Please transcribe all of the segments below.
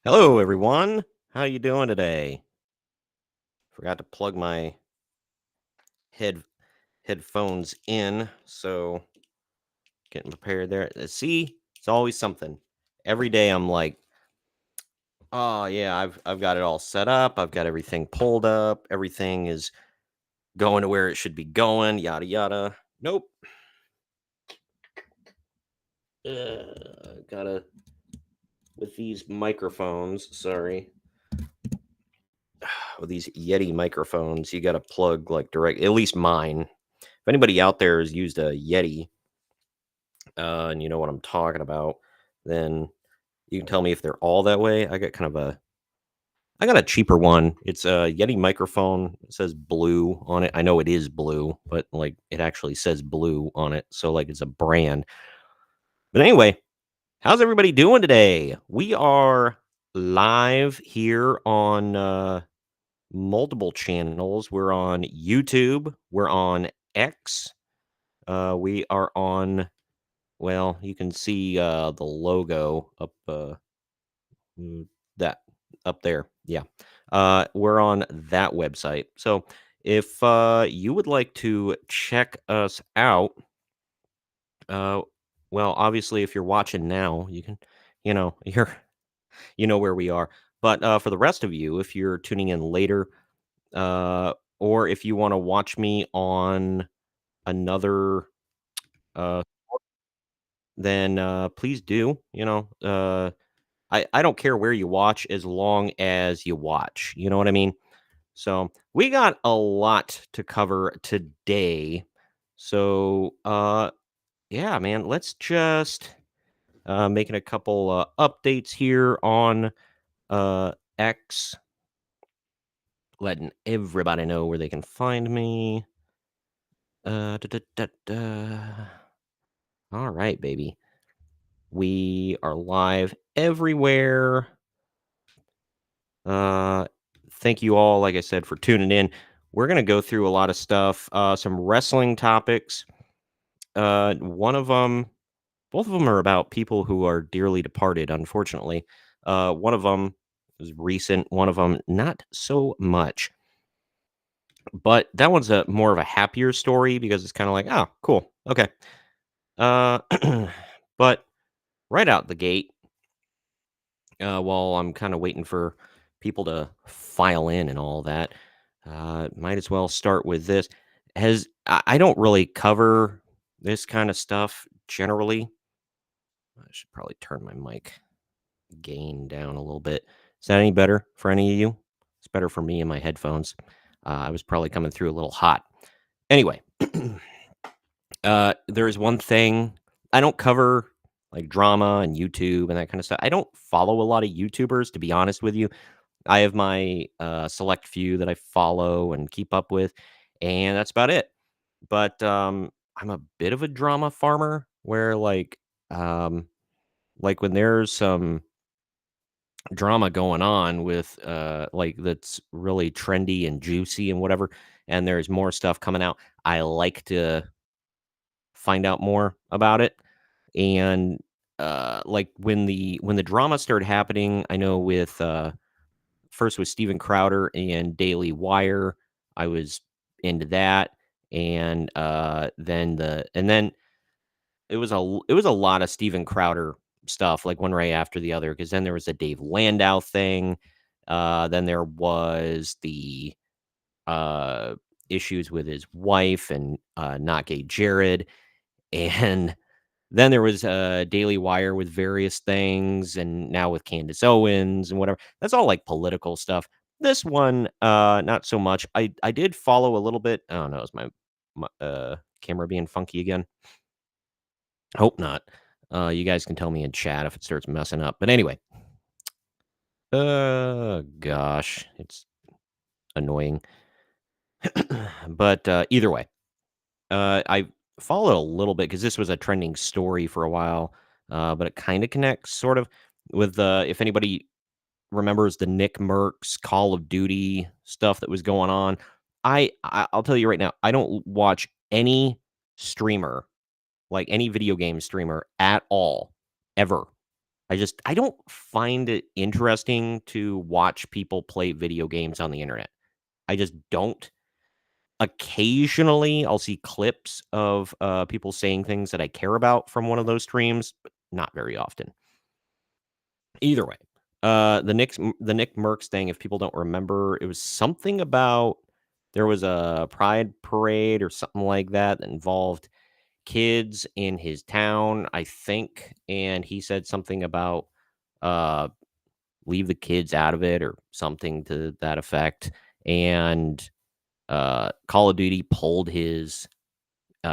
Hello, everyone. How you doing today? Forgot to plug my headphones in, so getting prepared there. See, it's always something. Every day I'm like, oh yeah, I've got it all set up. I've got everything pulled up. Everything is going to where it should be going. Yada yada. Nope. Gotta with these microphones. Sorry. With these Yeti microphones, you got to plug like direct. At least mine. If anybody out there has used a Yeti, and you know what I'm talking about, then you can tell me if they're all that way. I got a cheaper one. It's a Yeti microphone. It says blue on it. I know it is blue, but like it actually says blue on it. So like it's a brand. But anyway, how's everybody doing today? We are live here on multiple channels. We're on YouTube. We're on X. We are on, well, you can see the logo up that up there. Yeah. We're on that website. So if you would like to check us out, uh, well, obviously, if you're watching now, you can, you're, you know where we are. But for the rest of you, if you're tuning in later, or if you want to watch me on another, uh, then please do. I don't care where you watch as long as you watch. You know what I mean? So we got a lot to cover today. So yeah, man, let's just making a couple updates here on X, letting everybody know where they can find me. Da, da, da, da. All right, baby. We are live everywhere. Uh, thank you all, like I said, for tuning in. We're gonna go through a lot of stuff, some wrestling topics. One of them, both of them are about people who are dearly departed. Unfortunately, one of them is recent. One of them not so much. But that one's a more of a happier story because it's kind of like, oh, cool, okay. Uh, but right out the gate, while I'm kind of waiting for people to file in and all that, might as well start with this. I don't really cover this kind of stuff generally. I should probably turn my mic gain down a little bit. Is that any better for any of you? It's better for me and my headphones. I was probably coming through a little hot. Anyway, there is one thing I don't cover, like drama and YouTube and that kind of stuff. I don't follow a lot of YouTubers, to be honest with you. I have my select few that I follow and keep up with, and that's about it. But I'm a bit of a drama farmer where like when there's some drama going on with like that's really trendy and juicy and whatever, and there's more stuff coming out, I like to find out more about it. And like when the drama started happening, I know with first with Steven Crowder and Daily Wire, I was into that. And then it was a lot of Steven Crowder stuff, like one right after the other, because then there was a Dave Landau thing. Then there was the uh, issues with his wife and not gay Jared, and then there was Daily Wire with various things, and now with Candace Owens and whatever. That's all like political stuff. This one, not so much. I did follow a little bit. I don't know, is my camera being funky again? Hope not. You guys can tell me in chat if it starts messing up. But anyway, gosh, it's annoying. But either way, I followed a little bit because this was a trending story for a while. But it kind of connects sort of with if anybody remembers the Nick Merckx Call of Duty stuff that was going on. I'll tell you right now, I don't watch any streamer, like any video game streamer at all, ever. I don't find it interesting to watch people play video games on the internet. I just don't. Occasionally, I'll see clips of, people saying things that I care about from one of those streams, but not very often. Either way, the Nick Merckx thing, if people don't remember, it was something about there was a pride parade or something like that that involved kids in his town, I think, and he said something about, uh, "Leave the kids out of it," or something to that effect, and, Call of Duty pulled his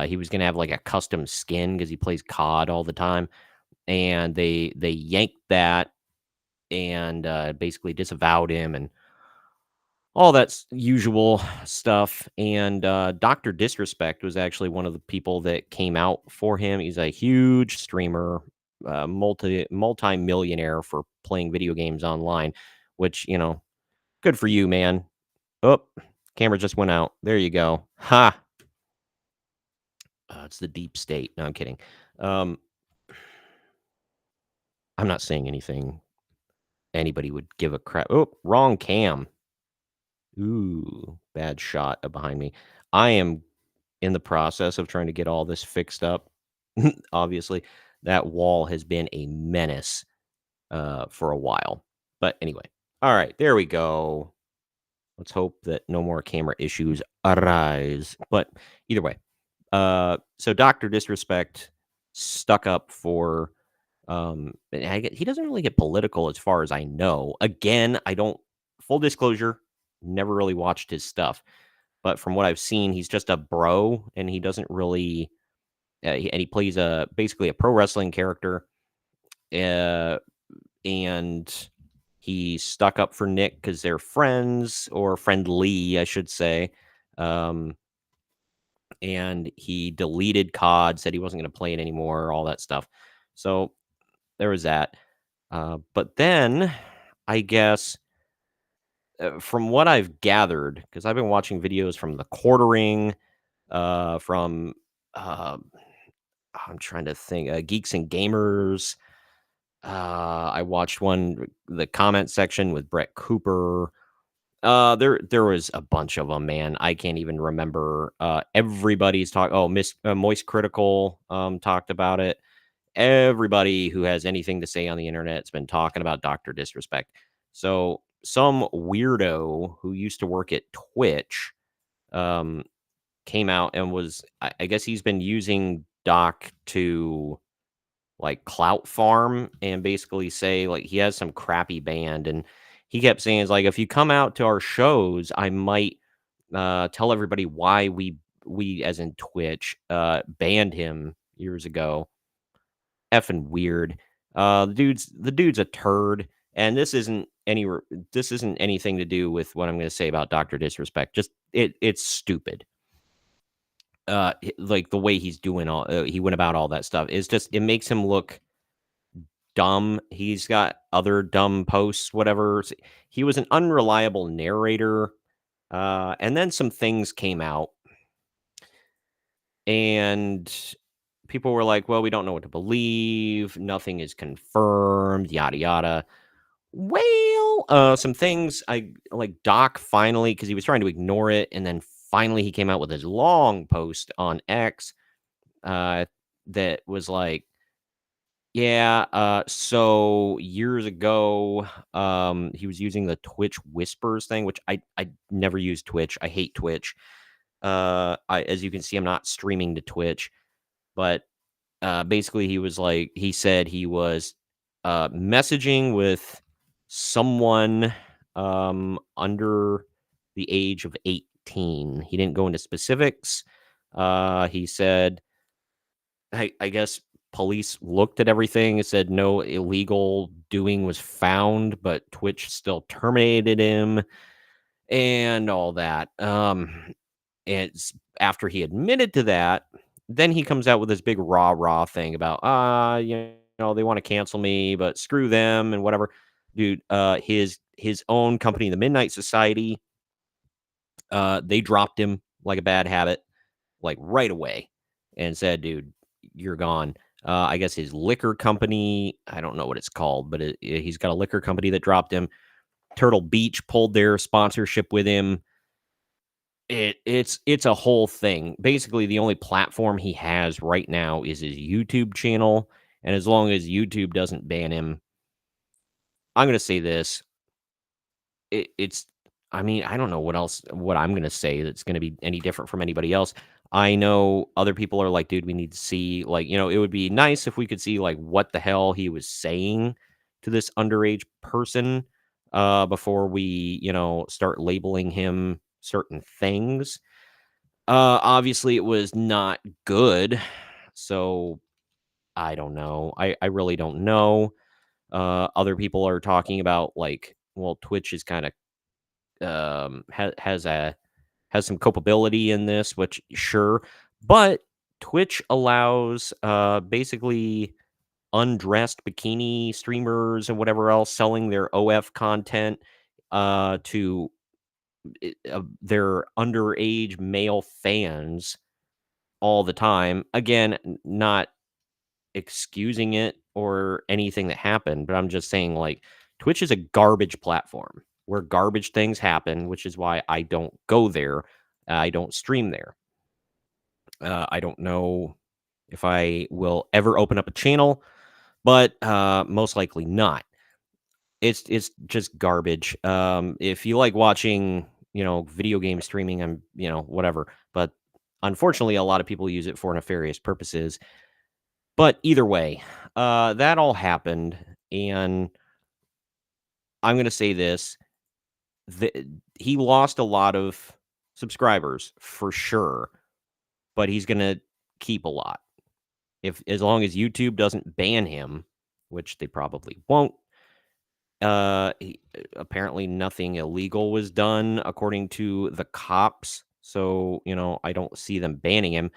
he was gonna have, like, a custom skin because he plays COD all the time, and they yanked that and, basically disavowed him and all that usual stuff, and, DrDisrespect was actually one of the people that came out for him. He's a huge streamer, multi-millionaire for playing video games online, which, good for you, man. Oh, camera just went out. There you go. Ha! It's the deep state. No, I'm kidding. Um, I'm not saying anything anybody would give a crap. Oh, wrong cam. Ooh, bad shot behind me. I am in the process of trying to get all this fixed up. Obviously, that wall has been a menace for a while. But anyway, all right, there we go. Let's hope that no more camera issues arise. But either way, so DrDisrespect stuck up for and he doesn't really get political as far as I know. Again, I don't full disclosure, never really watched his stuff. But from what I've seen, he's just a bro and he doesn't really and he plays a basically a pro wrestling character. Uh and he stuck up for Nick because they're friends or friendly, I should say. Um and he deleted COD, said he wasn't going to play it anymore, all that stuff. So there was that. But then, I guess, from what I've gathered, because I've been watching videos from the quartering, from uh, I'm trying to think, Geeks and Gamers. I watched one, the comment section with Brett Cooper. There was a bunch of them, man. I can't even remember. Everybody's talking. Oh, Moist Critical talked about it. Everybody who has anything to say on the internet's been talking about DrDisrespect. So some weirdo who used to work at Twitch um, came out and was, I guess he's been using Doc to like clout farm and basically say like he has some crappy band and he kept saying it's like if you come out to our shows I might tell everybody why we as in Twitch banned him years ago. Effing weird. The dude's a turd and this isn't anything to do with what I'm going to say about DrDisrespect. Just it's stupid. Like the way he's doing he went about all that stuff is just it makes him look dumb. He's got other dumb posts, whatever. He was an unreliable narrator. And then some things came out and people were like, well, we don't know what to believe. Nothing is confirmed, yada, yada. Well, some things I like Doc finally, because he was trying to ignore it. And then finally he came out with his long post on X that was like, yeah, so years ago, he was using the Twitch Whispers thing, which I never used Twitch. I hate Twitch. As you can see, I'm not streaming to Twitch, but basically he said he was messaging with someone under the age of 18. He didn't go into specifics. He said I guess police looked at everything and said no illegal doing was found, but Twitch still terminated him and all that. It's after he admitted to that, then he comes out with this big rah thing about they want to cancel me, but screw them and whatever. Dude, his own company, the Midnight Society, they dropped him like a bad habit, like right away, and said, dude, you're gone. I guess his liquor company, I don't know what it's called, but he's got a liquor company that dropped him. Turtle Beach pulled their sponsorship with him. It's a whole thing. Basically, the only platform he has right now is his YouTube channel, and as long as YouTube doesn't ban him, I'm gonna say this, it's I mean, I don't know what I'm gonna say that's gonna be any different from anybody else. I know other people are like, "Dude, we need to see, like, it would be nice if we could see, like, what the hell he was saying to this underage person, before we, start labeling him certain things." Obviously, it was not good, so I don't know. I really don't know. Other people are talking about, like, well, Twitch is kinda, has some culpability in this, which sure, but Twitch allows, basically undressed bikini streamers and whatever else selling their OF content, to their underage male fans all the time. Again, not excusing it or anything that happened, but I'm just saying, like, Twitch is a garbage platform where garbage things happen, which is why I don't go there. I don't stream there. I don't know if I will ever open up a channel, but most likely not. It's just garbage. If you like watching, video game streaming, I'm, whatever. But unfortunately, a lot of people use it for nefarious purposes. But either way, that all happened, and I'm gonna say this: the, he lost a lot of subscribers for sure, but he's gonna keep a lot if as long as YouTube doesn't ban him, which they probably won't. Apparently nothing illegal was done according to the cops, so, I don't see them banning him.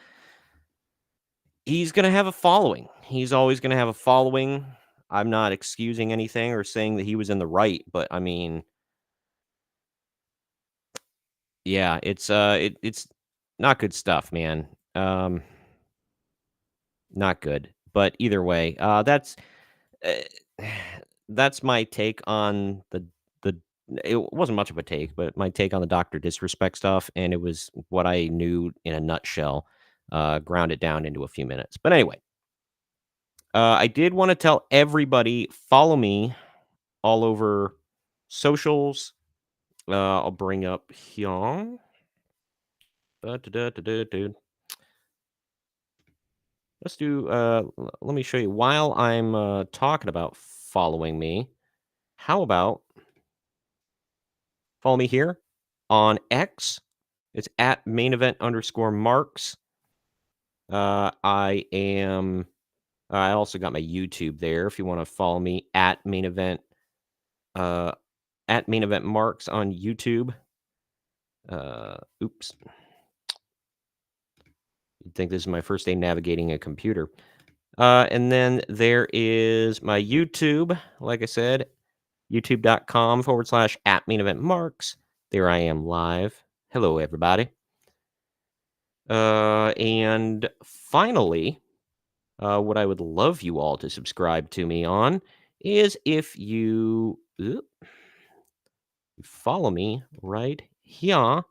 He's gonna have a following. He's always gonna have a following. I'm not excusing anything or saying that he was in the right, but I mean, yeah, it's not good stuff, man. Um, Not good. But either way, uh, that's my take on the it wasn't much of a take, but my take on the Doctor Disrespect stuff, and it was what I knew in a nutshell, ground it down into a few minutes. But anyway, I did want to tell everybody follow me all over socials. I'll bring up here. Dude. Let's do. Let me show you. While I'm talking about following me, how about follow me here on X? It's at main event underscore marks. I am. I also got my YouTube there. If you want to follow me at main event, uh, at main event marks on YouTube. Oops. You'd think this is my first day navigating a computer. And then there is my YouTube. Like I said, youtube.com/ at main event marks. There I am live. Hello, everybody. And finally, what I would love you all to subscribe to me on is if you follow me right here.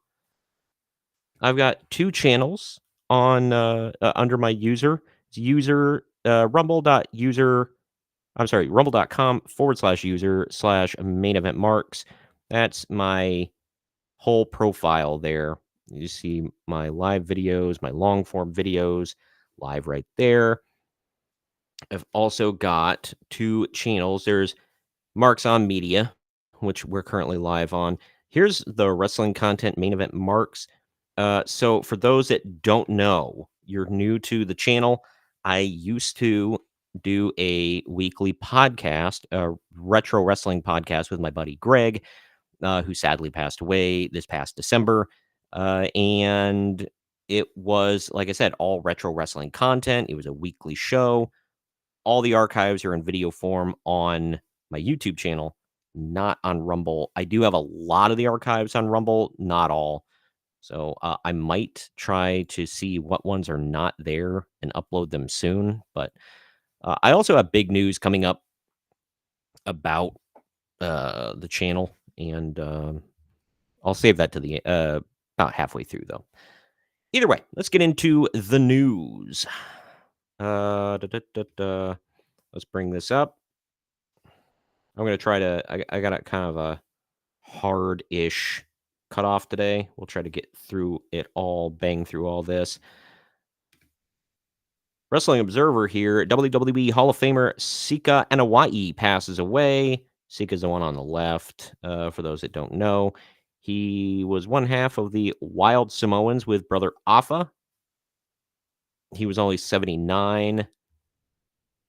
I've got 2 channels on, under my user. It's user, rumble.user I'm sorry, rumble.com/user/main event marks. That's my whole profile there. You see my live videos, my long form videos live right there. I've also got 2 channels. There's Marks on Media, which we're currently live on. Here's the wrestling content main event marks. So for those that don't know, you're new to the channel. I used to do a weekly podcast, a retro wrestling podcast with my buddy Greg, who sadly passed away this past December. And it was, like I said, all retro wrestling content. It was a weekly show. All the archives are in video form on my YouTube channel, not on Rumble. I do have a lot of the archives on Rumble, not all. So I might try to see what ones are not there and upload them soon. But I also have big news coming up about the channel, and I'll save that to the about halfway through, though. Either way, let's get into the news. Let's bring this up. I'm gonna try to. I got a kind of a hard-ish cutoff today. We'll try to get through it all, bang through all this. Wrestling Observer here. WWE Hall of Famer Sika Anoa'i passes away. Sika's the one on the left. For those that don't know, he was one half of the Wild Samoans with brother Afa. He was only 79.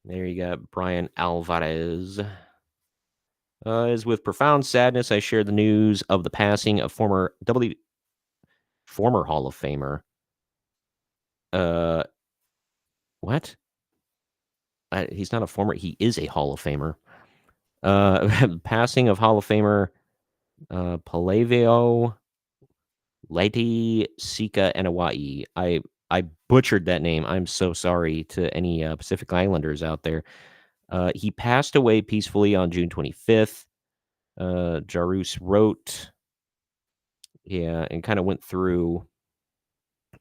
There you got Brian Alvarez. Is with profound sadness I share the news of the passing of former Hall of Famer. What? He's not a former. He is a Hall of Famer. Passing of Hall of Famer Palavio Leti Sika Anoa'i. I butchered that name. I'm so sorry to any Pacific Islanders out there. He passed away peacefully on June 25th. Jarus wrote, yeah, and kind of went through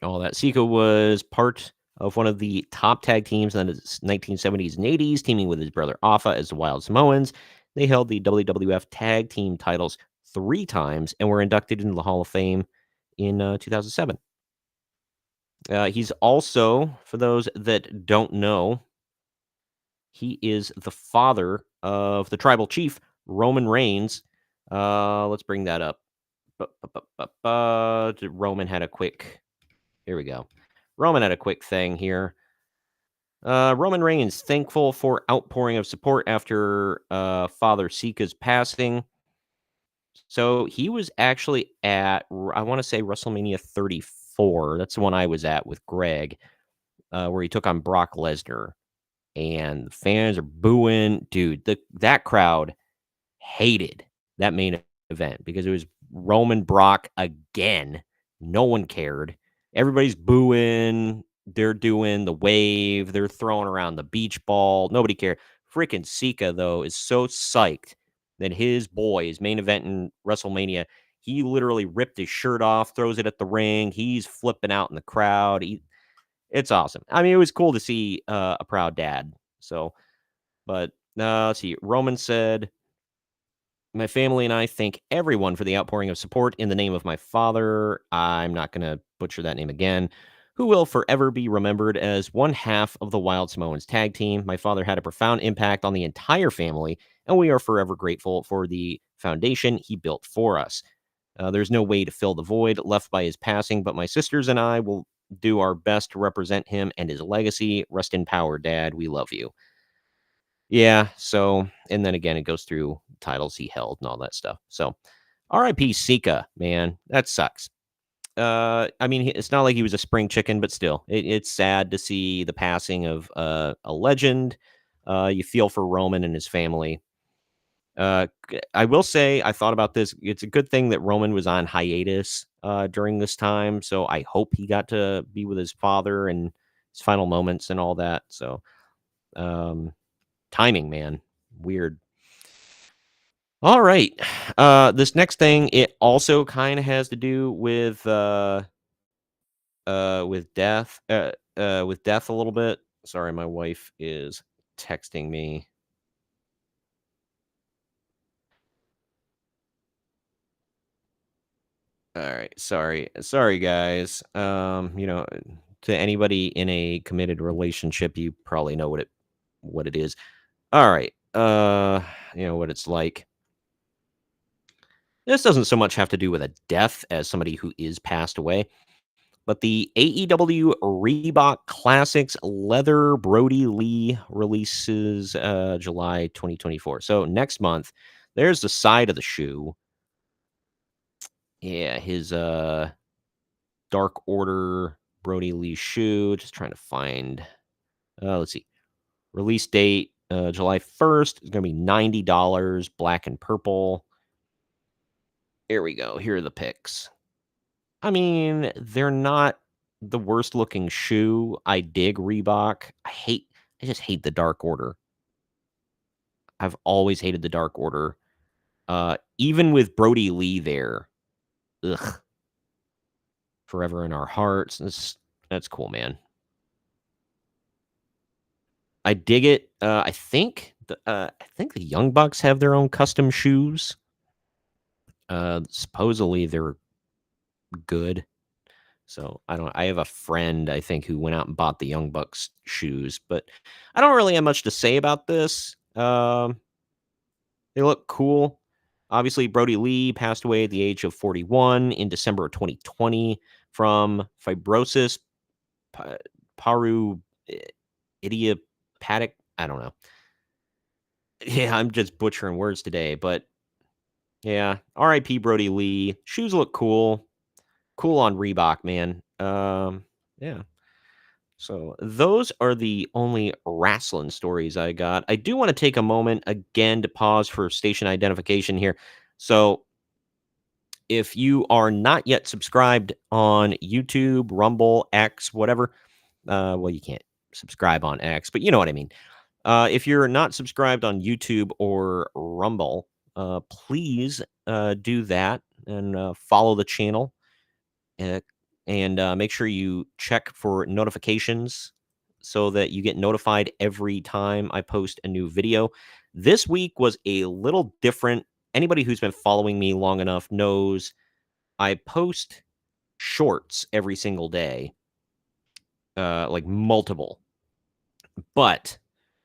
all that. Sika was part of one of the top tag teams in the 1970s and 80s, teaming with his brother Afa as the Wild Samoans. They held the WWF tag team titles 3 times and were inducted into the Hall of Fame in 2007. He's also, for those that don't know, he is the father of the tribal chief, Roman Reigns. Let's bring that up. Roman had a quick... Here we go. Roman had a quick thing here. Roman Reigns thankful for outpouring of support after Father Sika's passing. So he was actually at, I want to say, WrestleMania 34. That's the one I was at with Greg, where he took on Brock Lesnar. And the fans are booing. Dude, that crowd hated that main event because it was Roman Brock again. No one cared. Everybody's booing. They're doing the wave. They're throwing around the beach ball. Nobody cared. Freaking Sika, though, is so psyched that his boy is main event in WrestleMania. He literally ripped his shirt off, throws it at the ring. He's flipping out in the crowd. It's awesome. I mean, it was cool to see a proud dad. So, but let's see. Roman said, "My family and I thank everyone for the outpouring of support in the name of my father." I'm not going to butcher that name again. "Who will forever be remembered as one half of the Wild Samoans tag team. My father had a profound impact on the entire family, and we are forever grateful for the foundation he built for us. There's no way to fill the void left by his passing, but my sisters and I will do our best to represent him and his legacy. Rest in power, Dad. We love you." Yeah, so, and then again, it goes through titles he held and all that stuff. So, RIP Sika, man, that sucks. I mean, it's not like he was a spring chicken, but still, it's sad to see the passing of a legend. You feel for Roman and his family. I will say, I thought about this. It's a good thing that Roman was on hiatus during this time. So I hope he got to be with his father and his final moments and all that. So, timing, man, weird. All right. This next thing, it also kind of has to do with death, with death a little bit. Sorry, my wife is texting me. All right, sorry, guys. To anybody in a committed relationship, you probably know what it is. All right, you know what it's like. This doesn't so much have to do with a death as somebody who is passed away. But the AEW Reebok Classics Leather Brodie Lee releases July 2024. So next month, there's the side of the shoe. Yeah, his Dark Order Brodie Lee shoe. Just trying to find. Let's see. Release date July 1st. It's going to be $90, black and purple. Here we go. Here are the pics. I mean, they're not the worst looking shoe. I dig Reebok. I just hate the Dark Order. I've always hated the Dark Order. Even with Brodie Lee there, ugh, forever in our hearts. That's cool, man. I dig it. I think the Young Bucks have their own custom shoes. Supposedly they're good. So I have a friend I think who went out and bought the Young Bucks shoes, but I don't really have much to say about this. They look cool. Obviously, Brodie Lee passed away at the age of 41 in December of 2020 from fibrosis, pa- paru idiopathic. I don't know. Yeah, I'm just butchering words today, but yeah. R.I.P. Brodie Lee. Shoes look cool. Cool on Reebok, man. Yeah. So those are the only wrestling stories I got. I do want to take a moment again to pause for station identification here. So if you are not yet subscribed on YouTube, Rumble, X, whatever, well, you can't subscribe on X, but you know what I mean. If you're not subscribed on YouTube or Rumble, please do that and follow the channel. Uh, and make sure you check for notifications so that you get notified every time I post a new video. This week was a little different. Anybody who's been following me long enough knows I post shorts every single day, like multiple, but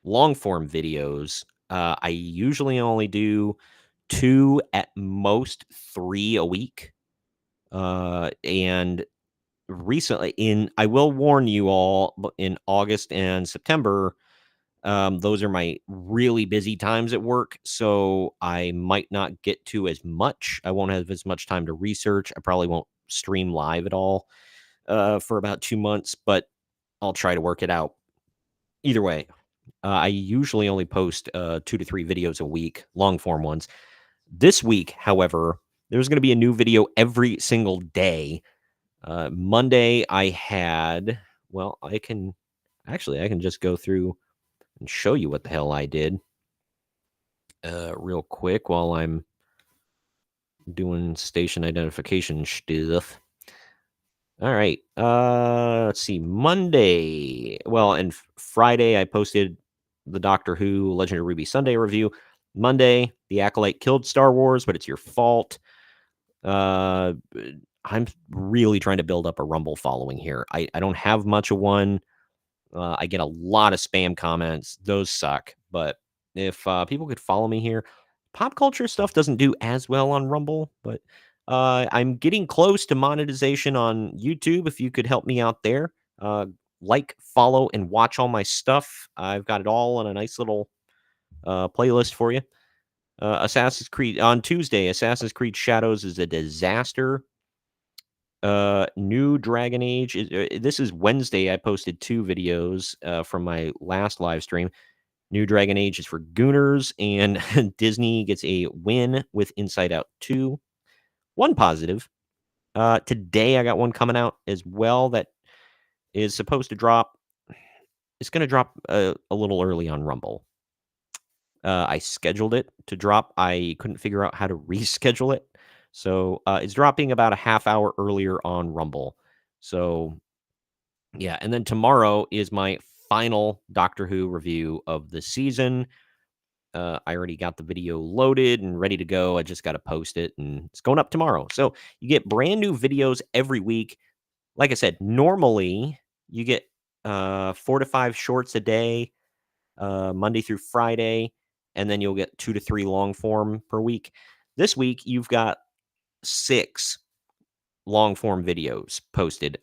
long form videos, I usually only do two, at most three a week. And recently, I will warn you all, in August and September, those are my really busy times at work. So I might not get to as much. I won't have as much time to research. I probably won't stream live at all for about 2 months, but I'll try to work it out. Either way, I usually only post 2 to 3 videos a week, long form ones. This week, however, there's going to be a new video every single day. Monday, I had, well, I can just go through and show you what the hell I did real quick while I'm doing station identification stuff. All right. Let's see. Monday. Well, and Friday I posted the Doctor Who Legend of Ruby Sunday review. Monday, the Acolyte killed Star Wars, but it's your fault. Uh, I'm really trying to build up a Rumble following here. I don't have much of one. I get a lot of spam comments. Those suck. But if people could follow me here, pop culture stuff doesn't do as well on Rumble, but I'm getting close to monetization on YouTube. If you could help me out there, like, follow, and watch all my stuff. I've got it all on a nice little playlist for you. Assassin's Creed on Tuesday. Assassin's Creed Shadows is a disaster. New Dragon Age this is Wednesday. I posted 2 videos from my last live stream. New Dragon Age is for Gooners, and Disney gets a win with Inside Out 2. One positive. Today I got one coming out as well that is supposed to drop. It's going to drop a little early on Rumble. I scheduled it to drop. I couldn't figure out how to reschedule it. So it's dropping about a half hour earlier on Rumble. So yeah, and then tomorrow is my final Doctor Who review of the season. I already got the video loaded and ready to go. I just got to post it, and it's going up tomorrow. So you get brand new videos every week. Like I said, normally you get 4 to 5 shorts a day, Monday through Friday, and then you'll get 2 to 3 long form per week. This week you've got 6 long form videos posted.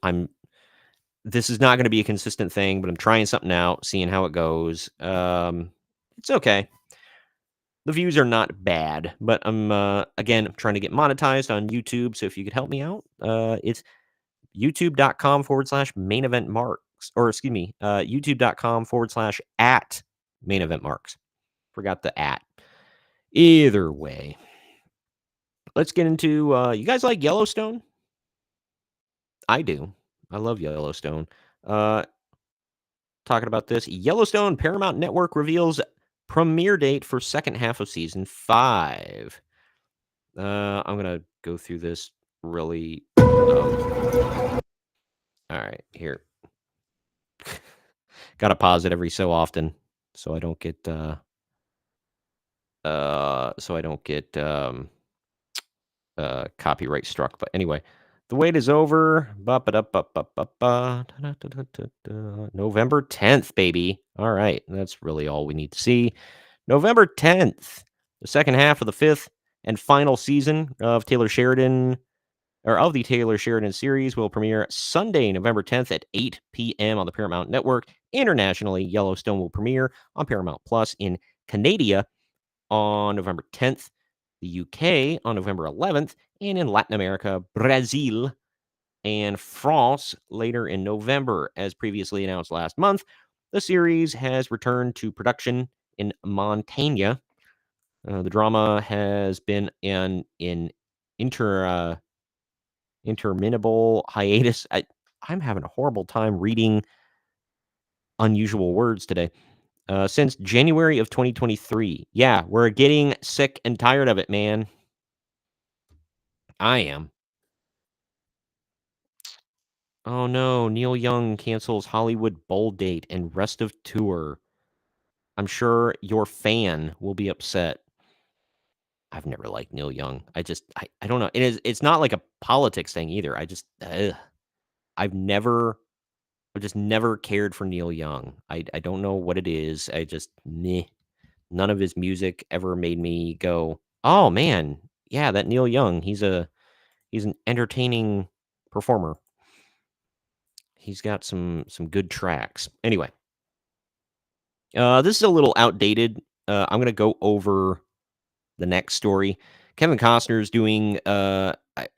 This is not going to be a consistent thing, but I'm trying something out, seeing how it goes. It's okay. The views are not bad, but I'm again trying to get monetized on YouTube. So if you could help me out, it's youtube.com/main event marks, or excuse me, youtube.com/@ main event marks. Forgot the at. Either way, let's get into you guys like Yellowstone? I do. I love Yellowstone. Uh, Talking about this, Yellowstone Paramount Network reveals premiere date for second half of season 5. I'm gonna go through this really. All right, here. Got to pause it every so often, so I don't get copyright struck. But anyway, the wait is over. November 10th, baby. All right, that's really all we need to see. November 10th, the second half of the 5th and final season of the Taylor Sheridan series will premiere Sunday, November 10th at 8 p.m. on the Paramount Network. Internationally, Yellowstone will premiere on Paramount Plus in Canada on November 10th, the UK on November 11th, and in Latin America, Brazil, and France later in November. As previously announced last month, the series has returned to production in Montana. The drama has been in interminable hiatus. I'm having a horrible time reading unusual words today. Since January of 2023. Yeah, we're getting sick and tired of it, man. I am. Oh no, Neil Young cancels Hollywood Bowl date and rest of tour. I'm sure your fan will be upset. I've never liked Neil Young. I don't know. It's not like a politics thing either. I've just never cared for Neil Young. I don't know what it is. Meh. None of his music ever made me go, "Oh man, yeah, that Neil Young, he's an entertaining performer. He's got some good tracks." Anyway, this is a little outdated. I'm gonna go over the next story. Kevin Costner is doing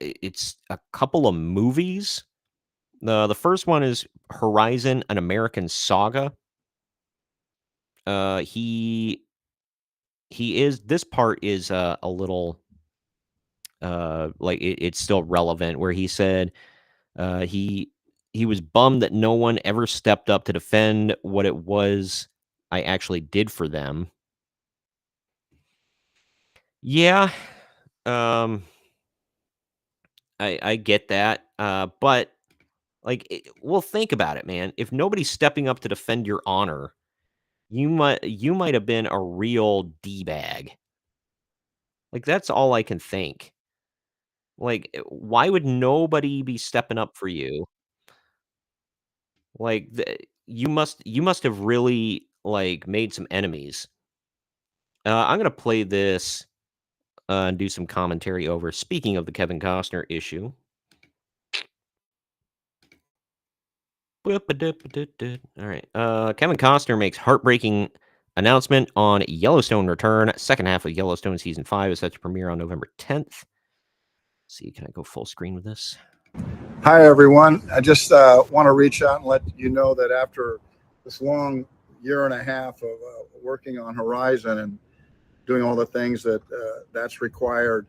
it's a couple of movies. The first one is Horizon: An American Saga. He is this part is a little like it's still relevant where he said he was bummed that no one ever stepped up to defend what it was I actually did for them. Yeah, um, I get that, but well, think about it, man. If nobody's stepping up to defend your honor, you might have been a real d bag. Like that's all I can think. Like, why would nobody be stepping up for you? Like, you must have really, like, made some enemies. I'm gonna play this, and do some commentary over speaking of the Kevin Costner issue. Alright, Kevin Costner makes heartbreaking announcement on Yellowstone return. Second half of Yellowstone season 5 is set to premiere on November 10th. See, can I go full screen with this? Hi, everyone. I just want to reach out and let you know that after this long year and a half of working on Horizon and doing all the things that's required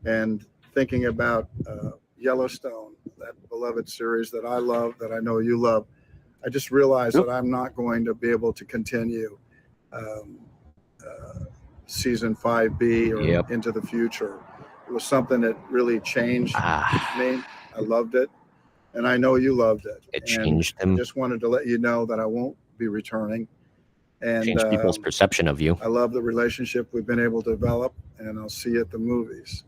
and thinking about Yellowstone, that beloved series that I love, that I know you love, I just realized that I'm not going to be able to continue season 5B or into the future. It was something that really changed me. I loved it, and I know you loved it. It changed them. I just wanted to let you know that I won't be returning. And changed people's perception of you. I love the relationship we've been able to develop, and I'll see you at the movies.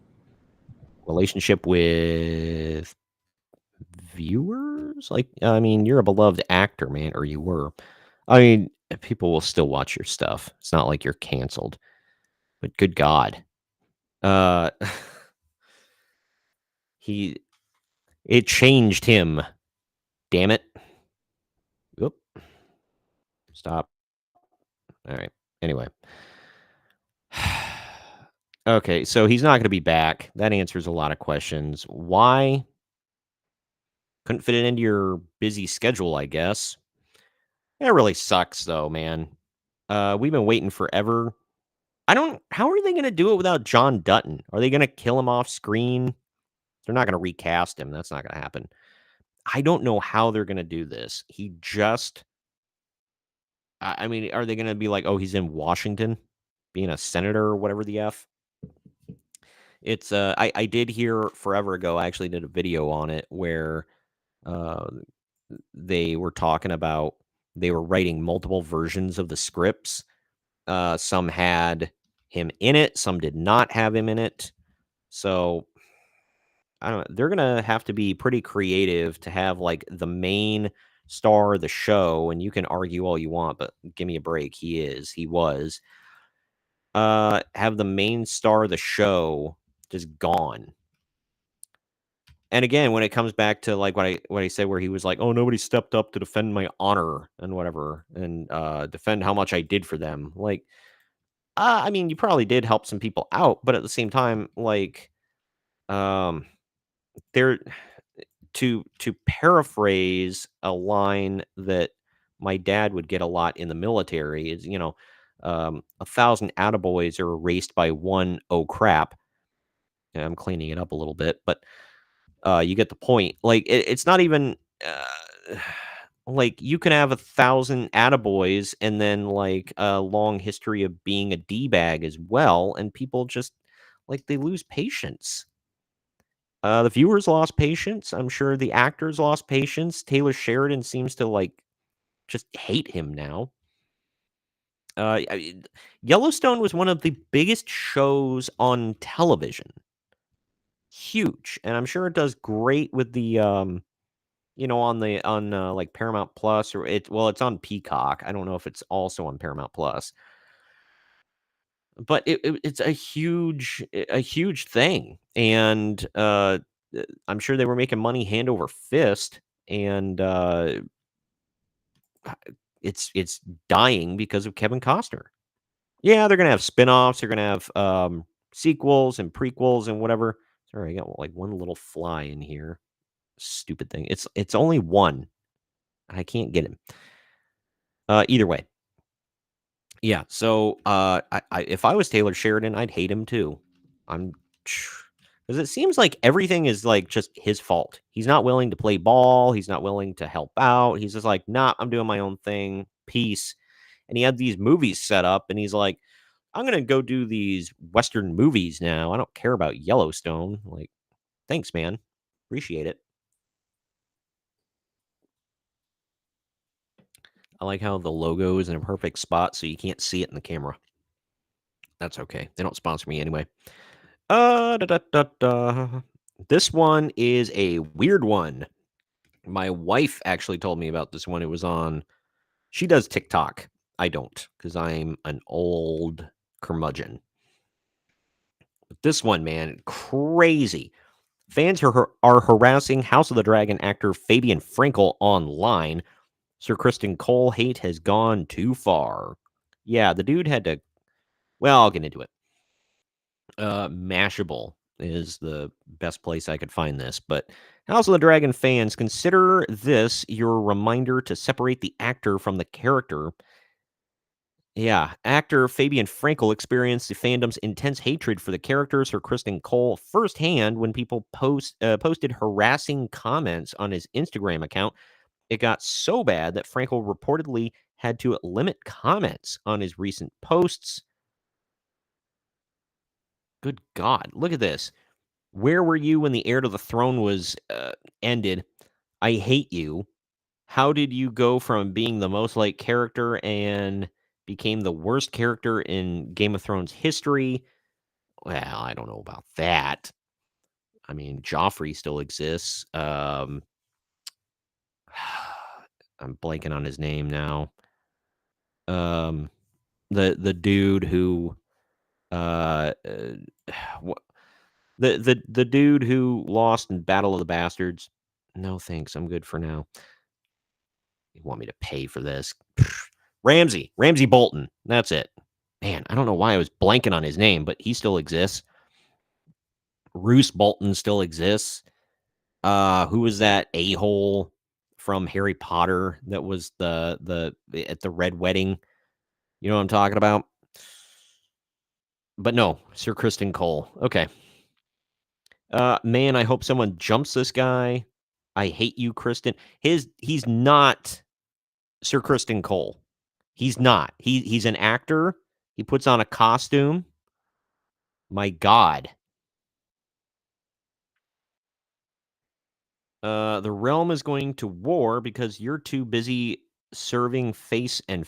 Relationship with viewers? Like, I mean, you're a beloved actor, man, or you were. I mean, people will still watch your stuff. It's not like you're canceled. But good God. It changed him. Damn it. Oop. Stop. All right. Anyway. Okay, so he's not going to be back. That answers a lot of questions. Why? Couldn't fit it into your busy schedule, I guess. It really sucks, though, man. We've been waiting forever. How are they going to do it without John Dutton? Are they going to kill him off screen? They're not going to recast him. That's not going to happen. I don't know how they're gonna do this. He just I mean, are they gonna be like, "Oh, he's in Washington being a senator," or whatever the F? It's, I did hear forever ago, I actually did a video on it where, uh, they were talking about they were writing multiple versions of the scripts. Some had him in it, some did not have him in it. So, I don't know, they're gonna have to be pretty creative to have, like, the main star of the show, and you can argue all you want, but give me a break, he was, have the main star of the show just gone. And again, when it comes back to, like, what I said where he was like, "Oh, nobody stepped up to defend my honor and whatever, and, defend how much I did for them." Like, I mean, you probably did help some people out, but at the same time, like, um, there to paraphrase a line that my dad would get a lot in the military is, 1,000 attaboys are erased by one oh crap. And I'm cleaning it up a little bit, but you get the point. Like it's not even like you can have 1,000 attaboys and then like a long history of being a d bag as well, and people just like they lose patience. The viewers lost patience. I'm sure the actors lost patience. Taylor Sheridan seems to like just hate him now. Yellowstone was one of the biggest shows on television, huge, and I'm sure it does great with the on like Paramount Plus or it's on Peacock. I don't know if it's also on Paramount Plus, but it's a huge thing, and I'm sure they were making money hand over fist, and it's dying because of Kevin Costner. Yeah, they're gonna have spin-offs, they're gonna have, sequels and prequels and whatever. Sorry, I got, like, one little fly in here. Stupid thing. It's only one. I can't get him. Either way. Yeah, so, I if I was Taylor Sheridan, I'd hate him too. I'm because it seems like everything is, like, just his fault. He's not willing to play ball, he's not willing to help out, he's just like, "Nah, I'm doing my own thing, peace." And he had these movies set up, and he's like, "I'm gonna go do these Western movies now. I don't care about Yellowstone." Like, "Thanks, man. Appreciate it." I like how the logo is in a perfect spot so you can't see it in the camera. That's okay. They don't sponsor me anyway. Da, da, da, da. This one is a weird one. My wife actually told me about this one. It was on she does TikTok. I don't, because I'm an old curmudgeon. But this one, man, crazy. Fans are harassing House of the Dragon actor Fabian Frankel online. Sir Kristen Cole hate has gone too far. Yeah, the dude had to. Well, I'll get into it. Mashable is the best place I could find this. But House of the Dragon fans, consider this your reminder to separate the actor from the character. Yeah, actor Fabian Frankel experienced the fandom's intense hatred for the characters Sir Kristen Cole firsthand when people posted harassing comments on his Instagram account. It got so bad that Frankel reportedly had to limit comments on his recent posts. Good God, look at this. Where were you when the heir to the throne was ended? I hate you. How did you go from being the most liked character and became the worst character in Game of Thrones history? Well, I don't know about that. I mean, Joffrey still exists. I'm blanking on his name now. Um, the dude who what the dude who lost in Battle of the Bastards. No thanks. I'm good for now. You want me to pay for this? Ramsey Bolton. That's it. Man, I don't know why I was blanking on his name, but he still exists. Roose Bolton still exists. Who was that a-hole from Harry Potter that was the at the red wedding? You know what I'm talking about? But no, Sir Kristen Cole. Okay. Man, I hope someone jumps this guy. I hate you, Kristen. He's not Sir Kristen Cole. He's not. He's an actor. He puts on a costume. My God. The realm is going to war because you're too busy serving face and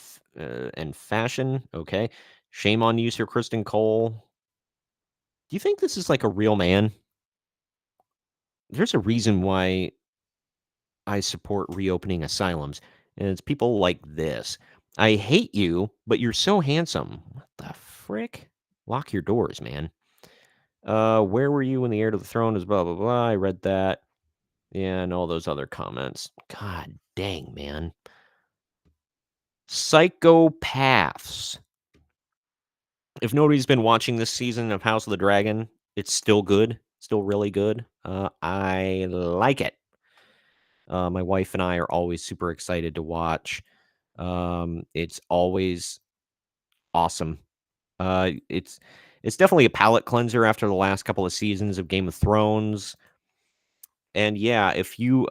fashion. Okay. Shame on you, Sir Kristen Cole. Do you think this is like a real man? There's a reason why I support reopening asylums, and it's people like this. I hate you, but you're so handsome. What the frick? Lock your doors, man. Where were you when the heir to the throne is blah blah blah? I read that. Yeah, and all those other comments. God dang, man. Psychopaths. If nobody's been watching this season of House of the Dragon, it's still good. Still really good. I like it. My wife and I are always super excited to watch. It's always awesome. It's definitely a palate cleanser after the last couple of seasons of Game of Thrones. And yeah, if you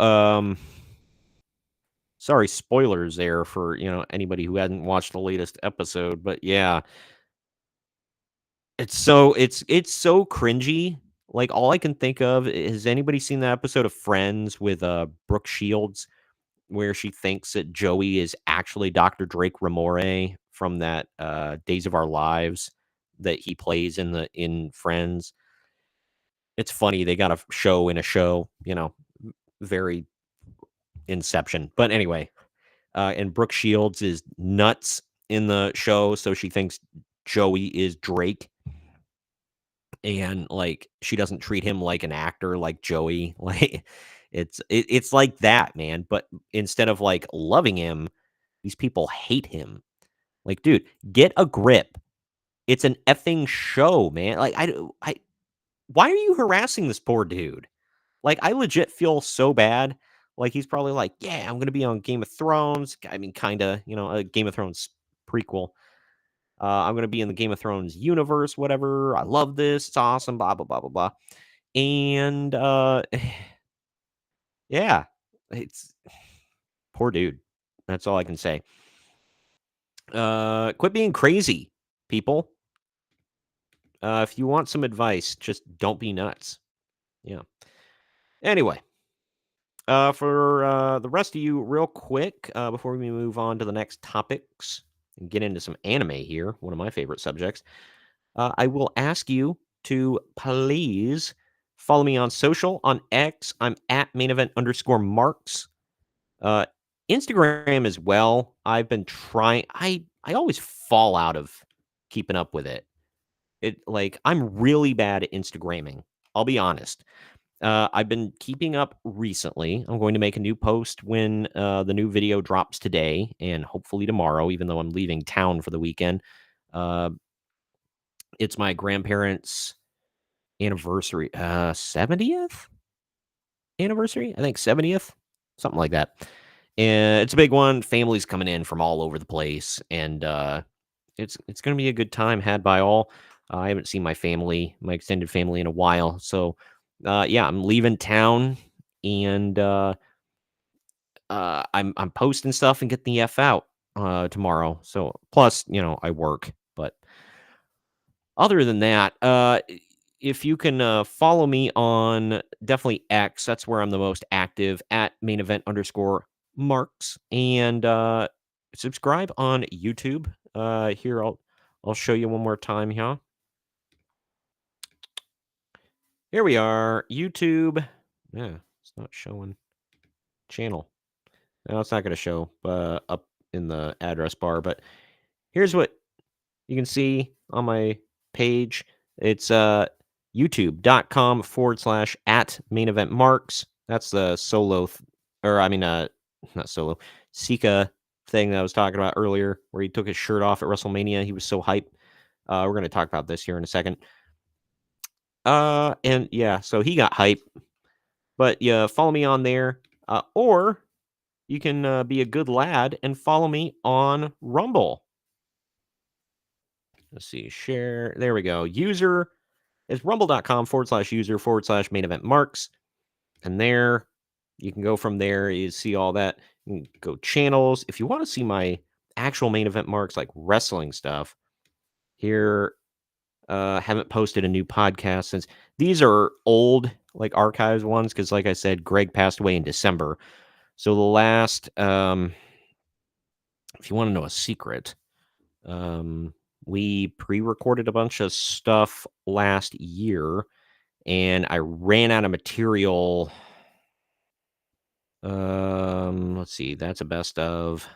sorry, spoilers there for, anybody who hadn't watched the latest episode, but yeah. It's so cringy. Like, all I can think of, has anybody seen that episode of Friends with Brooke Shields where she thinks that Joey is actually Dr. Drake Ramore from that Days of Our Lives that he plays in Friends? It's funny, they got a show in a show, very Inception. But anyway, and Brooke Shields is nuts in the show, so she thinks Joey is Drake. And like, she doesn't treat him like an actor like Joey. Like, it's like that, man. But instead of like loving him, these people hate him. Like, dude, get a grip. It's an effing show, man. Like, why are you harassing this poor dude? Like, I legit feel so bad. Like, he's probably like, yeah, I'm gonna be on Game of Thrones. I mean, kinda, a Game of Thrones prequel. I'm going to be in the Game of Thrones universe, whatever. I love this. It's awesome. Blah, blah, blah, blah, blah. And yeah, it's poor dude. That's all I can say. Quit being crazy, people. If you want some advice, just don't be nuts. Yeah. Anyway, for the rest of you, real quick, before we move on to the next topics and get into some anime here, one of my favorite subjects, I will ask you to please follow me on social. On X, I'm at @main_event_marks. Instagram as well. I've been trying. I always fall out of keeping up with it. I'm really bad at Instagramming. I'll be honest. I've been keeping up recently. I'm going to make a new post when the new video drops today and hopefully tomorrow, even though I'm leaving town for the weekend. It's my grandparents' anniversary, 70th anniversary, I think 70th, something like that. And it's a big one. Family's coming in from all over the place, and it's going to be a good time had by all. I haven't seen my extended family, in a while, so yeah, I'm leaving town, and I'm posting stuff and getting the F out tomorrow. So plus, I work, but other than that, if you can follow me on definitely X, that's where I'm the most active, at @main_event_marks, and subscribe on YouTube. Here, I'll show you one more time here. Here we are, YouTube. Yeah, it's not showing channel. No, it's not going to show up in the address bar, but here's what you can see on my page. It's youtube.com/@main_event_marks. That's the solo, not solo, Sika thing that I was talking about earlier, where he took his shirt off at WrestleMania. He was so hyped. We're going to talk about this here in a second. And yeah, so he got hyped. But yeah, follow me on there. Or you can be a good lad and follow me on Rumble. Let's see, share. There we go. User is rumble.com/user/main event marks. And there You can go from there. You see all that. You can go channels. If you want to see my actual main event marks, like wrestling stuff, here, haven't posted a new podcast since. These are old, like archives ones, because like I said, Greg passed away in December. So the last, if you want to know a secret, we pre-recorded a bunch of stuff last year, and I ran out of material. Let's see. That's a best of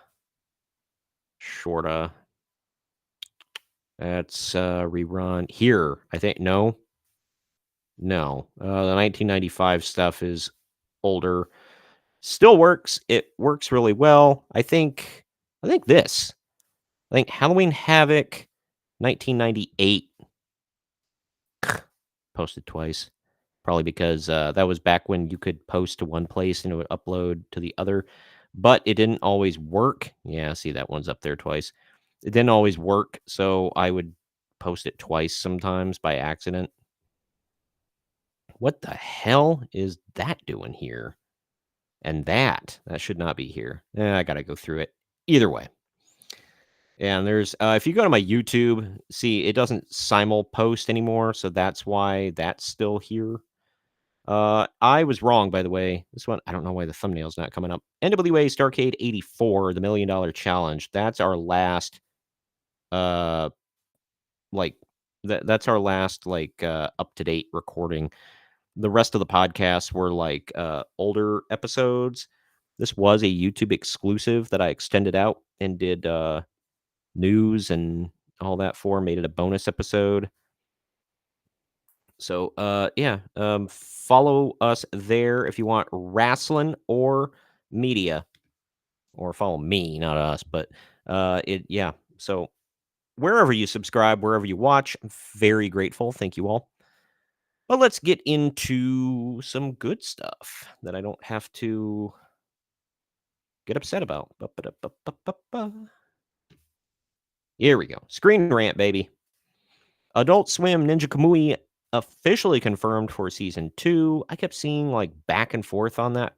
Shorta. That's rerun here. I think no. The 1995 stuff is older. Still works. It works really well. I think this. I think Halloween Havoc 1998 posted twice. Probably because that was back when you could post to one place and it would upload to the other, but it didn't always work. Yeah, see, that one's up there twice. It didn't always work, so I would post it twice sometimes by accident. What the hell is that doing here? And that should not be here. I gotta go through it. Either way. And there's, if you go to my YouTube, see, it doesn't simul post anymore, so that's why that's still here. I was wrong, by the way. This one, I don't know why the thumbnail's not coming up. NWA Starrcade 84, the $1 Million Challenge. That's our last, like, that's our last, like, up-to-date recording. The rest of the podcasts were, like, older episodes. This was a YouTube exclusive that I extended out and did, news and all that for, made it a bonus episode. So, yeah, follow us there if you want wrestling or media, or follow me, not us, but, yeah. So wherever you subscribe, wherever you watch, I'm very grateful. Thank you all. But let's get into some good stuff that I don't have to get upset about. Ba-ba-da-ba-ba-ba-ba. Here we go. Screen rant, baby. Adult Swim Ninja Kamui officially confirmed for season 2. I kept seeing like back and forth on that.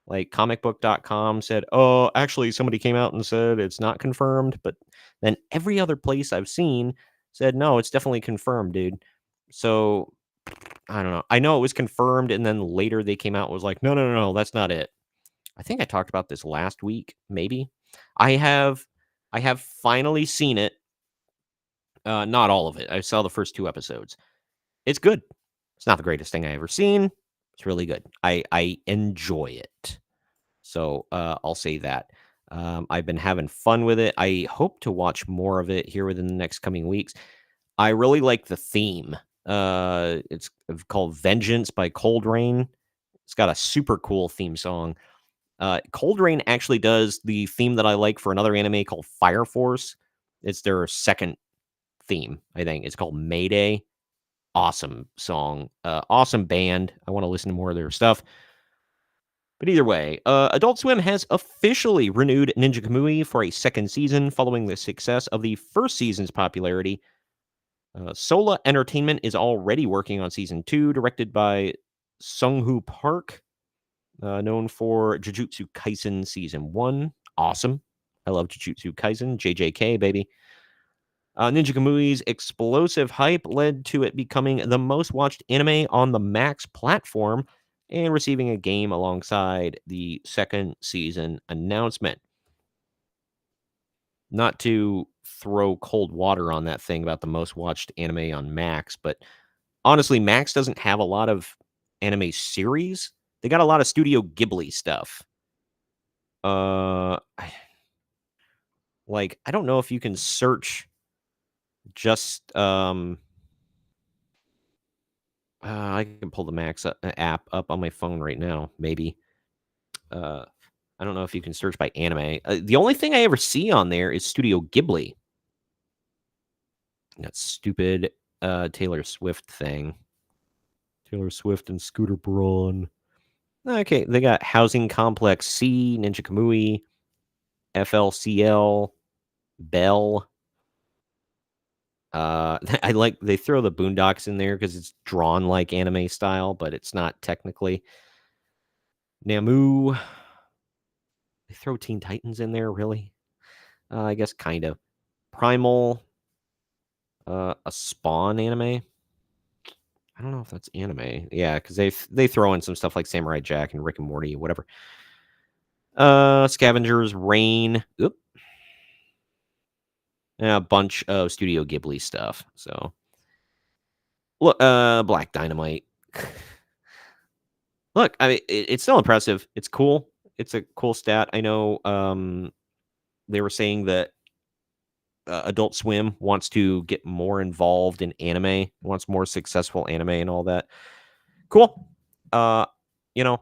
Like comicbook.com said, "Oh, actually somebody came out and said it's not confirmed," but then every other place I've seen said, "No, it's definitely confirmed, dude." So, I don't know. I know it was confirmed and then later they came out and was like, "No, no, no, no, that's not it." I think I talked about this last week, maybe. I have finally seen it. Not all of it. I saw the first 2 episodes. It's good. It's not the greatest thing I ever seen. It's really good. I enjoy it. So, I'll say that. I've been having fun with it. I hope to watch more of it here within the next coming weeks. I really like the theme. It's called Vengeance by Cold Rain. It's got a super cool theme song. Cold Rain actually does the theme that I like for another anime called Fire Force. It's their second theme, I think. It's called Mayday. Awesome song. Awesome band. I want to listen to more of their stuff. But either way, Adult Swim has officially renewed Ninja Kamui for a second season following the success of the first season's popularity. Sola Entertainment is already working on season 2, directed by Sung-Hoo Park, known for Jujutsu Kaisen season 1. Awesome. I love Jujutsu Kaisen. JJK, baby. Ninja Kamui's explosive hype led to it becoming the most watched anime on the Max platform and receiving a game alongside the second season announcement. Not to throw cold water on that thing about the most watched anime on Max, but honestly, Max doesn't have a lot of anime series. They got a lot of Studio Ghibli stuff. I don't know if you can search just I can pull the Max app up on my phone right now, maybe. I don't know if you can search by anime. The only thing I ever see on there is Studio Ghibli. That stupid Taylor Swift thing. Taylor Swift and Scooter Braun. Okay, they got Housing Complex C, Ninja Kamui, FLCL, Bell. I like they throw the Boondocks in there because it's drawn like anime style, but it's not technically. Namu. They throw Teen Titans in there, really? I guess kind of. Primal. A Spawn anime. I don't know if that's anime. Yeah, because they throw in some stuff like Samurai Jack and Rick and Morty, whatever. Scavengers, Rain. Oop. And a bunch of Studio Ghibli stuff. So, look, Black Dynamite. Look, I mean, it's still impressive. It's cool. It's a cool stat. I know. They were saying that Adult Swim wants to get more involved in anime, wants more successful anime and all that. Cool. Uh,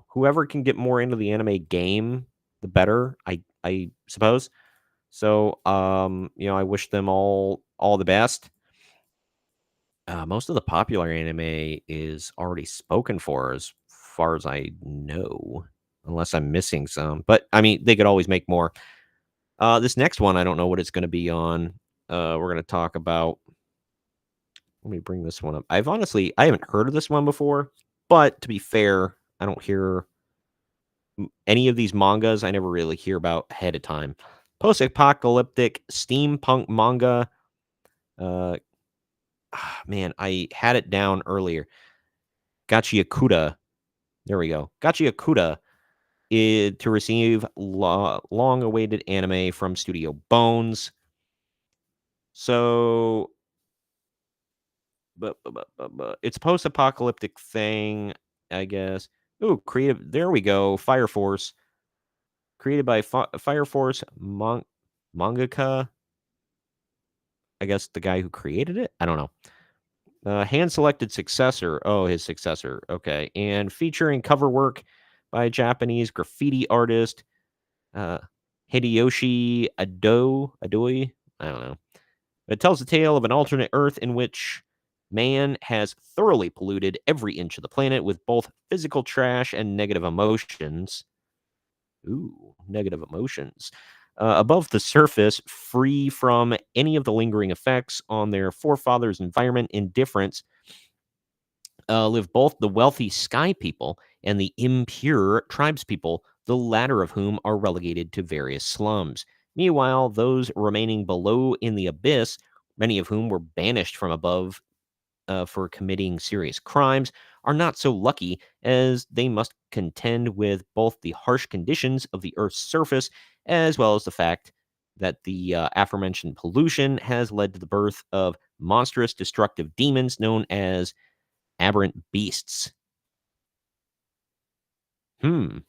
whoever can get more into the anime game, the better. I suppose. So, I wish them all the best. Most of the popular anime is already spoken for, as far as I know, unless I'm missing some. But I mean, they could always make more. This next one, I don't know what it's going to be on. We're going to talk about. Let me bring this one up. I haven't heard of this one before, but to be fair, I don't hear any of these mangas. I never really hear about ahead of time. Post-apocalyptic steampunk manga. Man, I had it down earlier. Gachiakuta. There we go. Gachiakuta is to receive long-awaited anime from Studio Bones. So, but it's post-apocalyptic thing, I guess. Ooh, creative. There we go. Fire Force. Created by Fire Force mangaka. I guess the guy who created it. I don't know. Hand-selected successor. Oh, his successor. Okay. And featuring cover work by a Japanese graffiti artist, Hideyoshi Adoi. I don't know. It tells the tale of an alternate Earth in which man has thoroughly polluted every inch of the planet with both physical trash and negative emotions. Ooh, negative emotions. Above the surface, free from any of the lingering effects on their forefathers' environment indifference, live both the wealthy sky people and the impure tribes people, the latter of whom are relegated to various slums. Meanwhile, those remaining below in the abyss, many of whom were banished from above for committing serious crimes, are not so lucky, as they must contend with both the harsh conditions of the Earth's surface as well as the fact that the aforementioned pollution has led to the birth of monstrous destructive demons known as aberrant beasts. One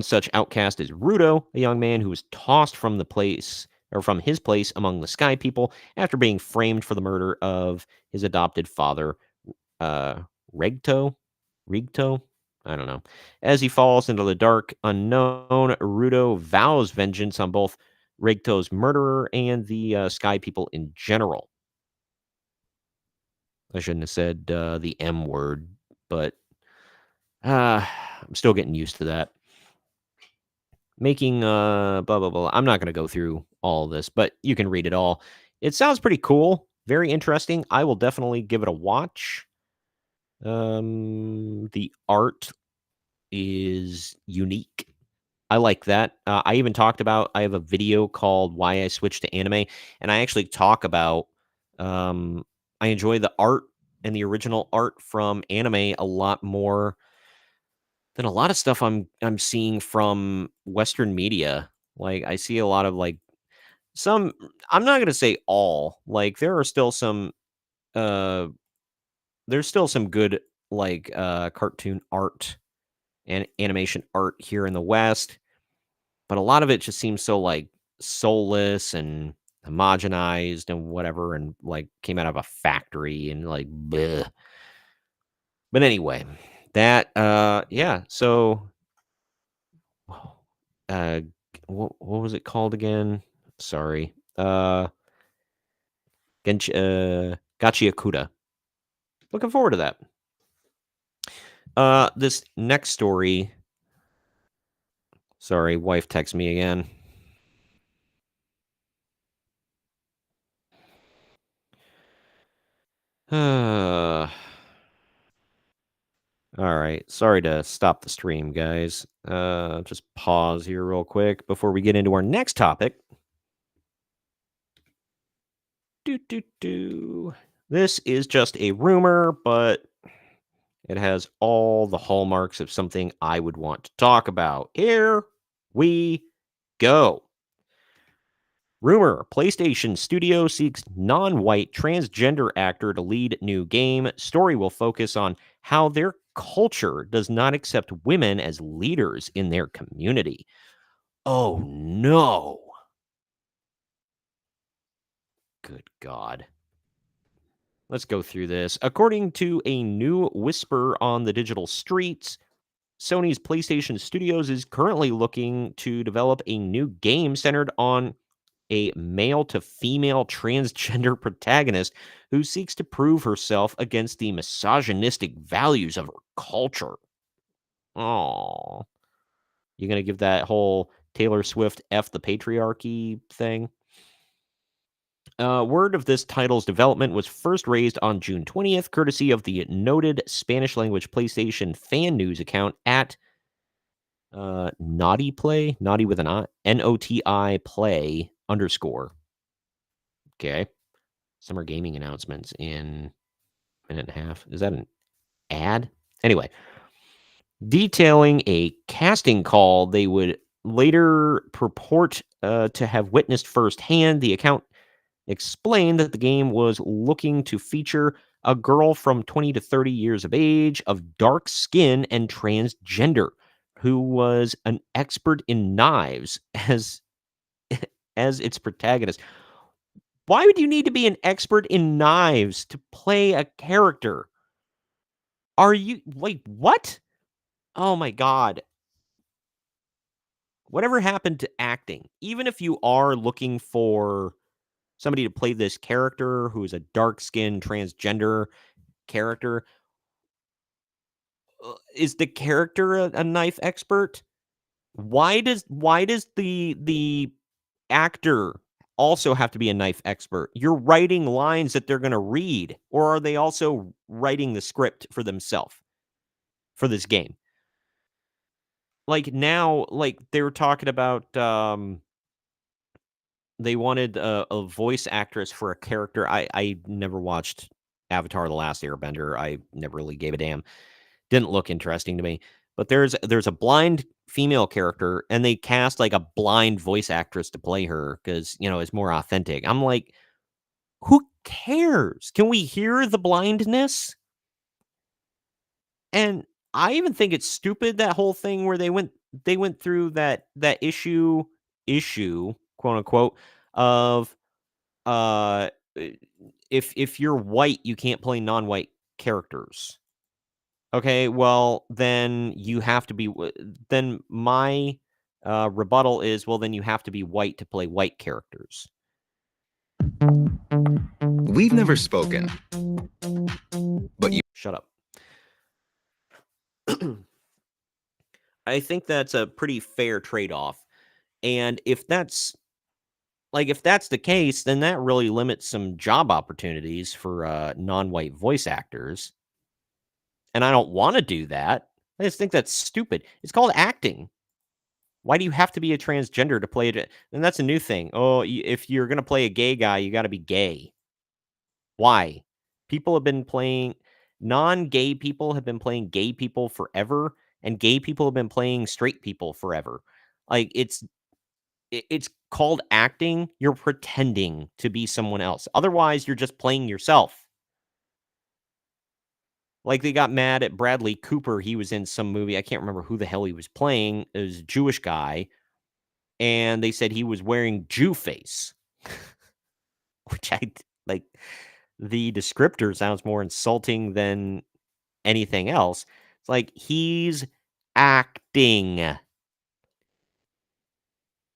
such outcast is Rudo, a young man who was tossed from his place among the Sky People after being framed for the murder of his adopted father, uh, Rigto? I don't know. As he falls into the dark unknown, Rudo vows vengeance on both Rigto's murderer and the Sky People in general. I shouldn't have said the M word, but I'm still getting used to that. Making blah blah blah. I'm not going to go through all of this, but you can read it all. It sounds pretty cool, very interesting. I will definitely give it a watch. The art is unique. I like that. I even talked about. I have a video called "Why I Switched to Anime," and I actually talk about. I enjoy the art and the original art from anime a lot more than a lot of stuff I'm seeing from Western media. Like I see a lot of like some. I'm not gonna say all. Like there are still some. Uh, there's still some good like cartoon art and animation art here in the West, but a lot of it just seems so like soulless and homogenized and whatever, and like came out of a factory and like bleh. But anyway, that yeah. So uh, what was it called again? Sorry. Gachiakuta. Looking forward to that. This next story. Sorry, wife texts me again. All All right. Sorry to stop the stream, guys. Just pause here real quick before we get into our next topic. This is just a rumor, but it has all the hallmarks of something I would want to talk about. Here we go. Rumor: PlayStation Studio seeks non-white transgender actor to lead new game. Story will focus on how their culture does not accept women as leaders in their community. Oh no. Good God. Let's go through this. According to a new whisper on the digital streets, Sony's PlayStation Studios is currently looking to develop a new game centered on a male to female transgender protagonist who seeks to prove herself against the misogynistic values of her culture. Oh, you gonna give that whole Taylor Swift F the patriarchy thing? Word of this title's development was first raised on June 20th, courtesy of the noted Spanish language PlayStation fan news account at Naughty Play, Naughty with an I, NOTI Play _ Okay. Summer gaming announcements in a minute and a half. Is that an ad? Anyway, detailing a casting call they would later purport to have witnessed firsthand, the account explained that the game was looking to feature a girl from 20 to 30 years of age, of dark skin, and transgender, who was an expert in knives as its protagonist. Why would you need to be an expert in knives to play a character? Are you like what? Oh my God. Whatever happened to acting? Even if you are looking for somebody to play this character who is a dark-skinned transgender character, is the character a knife expert? Why does the actor also have to be a knife expert? You're writing lines that they're going to read, or are they also writing the script for themselves for this game? Like now, like they were talking about, they wanted a voice actress for a character. I never watched Avatar: The Last Airbender. I never really gave a damn. Didn't look interesting to me. But there's a blind female character, and they cast like a blind voice actress to play her because it's more authentic. I'm like, who cares? Can we hear the blindness? And I even think it's stupid, that whole thing where they went through that issue, quote unquote, of uh if you're white, you can't play non-white characters. Okay, well then you have to be then my rebuttal is, well then you have to be white to play white characters. We've never spoken, but you Shut up. I think that's a pretty fair trade-off. And if that's the case, then that really limits some job opportunities for non-white voice actors. And I don't want to do that. I just think that's stupid. It's called acting. Why do you have to be a transgender to play it? And that's a new thing. Oh, if you're going to play a gay guy, you got to be gay. Why? People have been playing, non-gay people have been playing gay people forever, and gay people have been playing straight people forever. Like it's called acting. You're pretending to be someone else. Otherwise, you're just playing yourself. Like they got mad at Bradley Cooper. He was in some movie. I can't remember who the hell he was playing. It was a Jewish guy. And they said he was wearing Jew face, which I like. The descriptor sounds more insulting than anything else. It's like he's acting.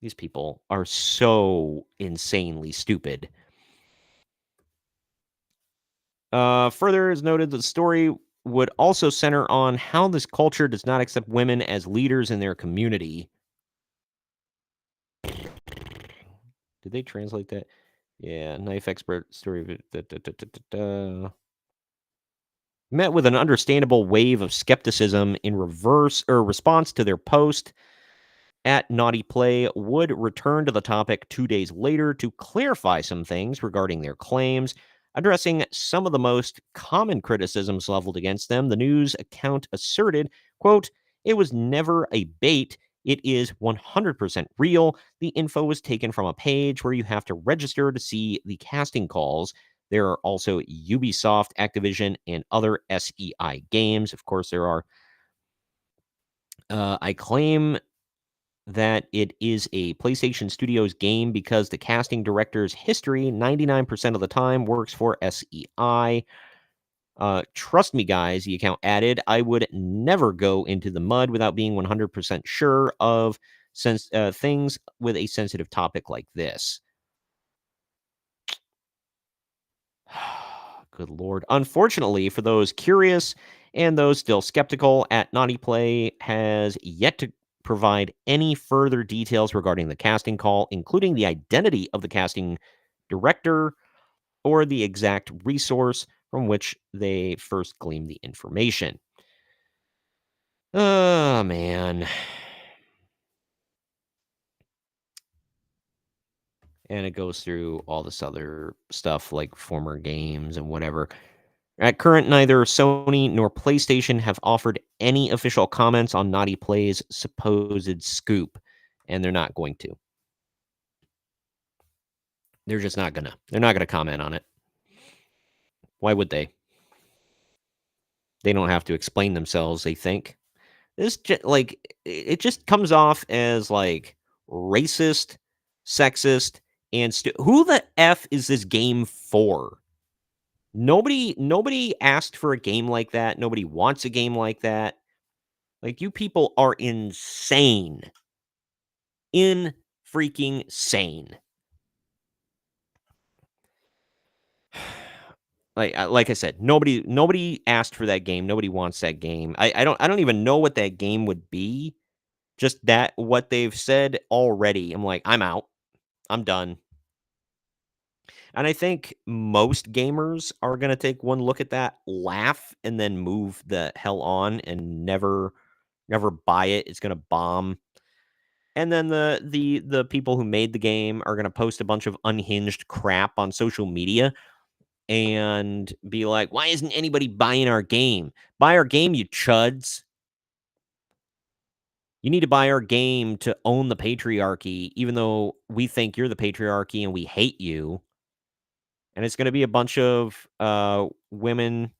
These people are so insanely stupid. Further is noted that the story would also center on how this culture does not accept women as leaders in their community. Did they translate that? Yeah, knife expert story. met with an understandable wave of skepticism in response to their post. At Naughty Play would return to the topic 2 days later to clarify some things regarding their claims, addressing some of the most common criticisms leveled against them. The news account asserted, quote, "It was never a bait. It is 100% real. The info was taken from a page where you have to register to see the casting calls. There are also Ubisoft, Activision, and other SEI games. Of course, there are. I claim that it is a PlayStation Studios game because the casting director's history 99% of the time works for SEI. Trust me, guys," the account added, "I would never go into the mud without being 100% sure of things with a sensitive topic like this." Good Lord. Unfortunately, for those curious and those still skeptical, At Naughty Play has yet to provide any further details regarding the casting call, including the identity of the casting director or the exact resource from which they first gleaned the information. Oh, man. And it goes through all this other stuff like former games and whatever. At current, neither Sony nor PlayStation have offered any official comments on Naughty Play's supposed scoop, and they're not going to. They're just not gonna. They're not gonna comment on it. Why would they? They don't have to explain themselves, they think. This it just comes off as like racist, sexist, and who the F is this game for? Nobody asked for a game like that. Nobody wants a game like that. Like, you people are insane. In freaking sane. Like I said, nobody asked for that game. Nobody wants that game. I don't even know what that game would be. Just that what they've said already. I'm like, I'm out. I'm done. And I think most gamers are going to take one look at that, laugh, and then move the hell on and never buy it. It's going to bomb. And then the people who made the game are going to post a bunch of unhinged crap on social media and be like, "Why isn't anybody buying our game? Buy our game, you chuds. You need to buy our game to own the patriarchy, even though we think you're the patriarchy and we hate you." And it's going to be a bunch of women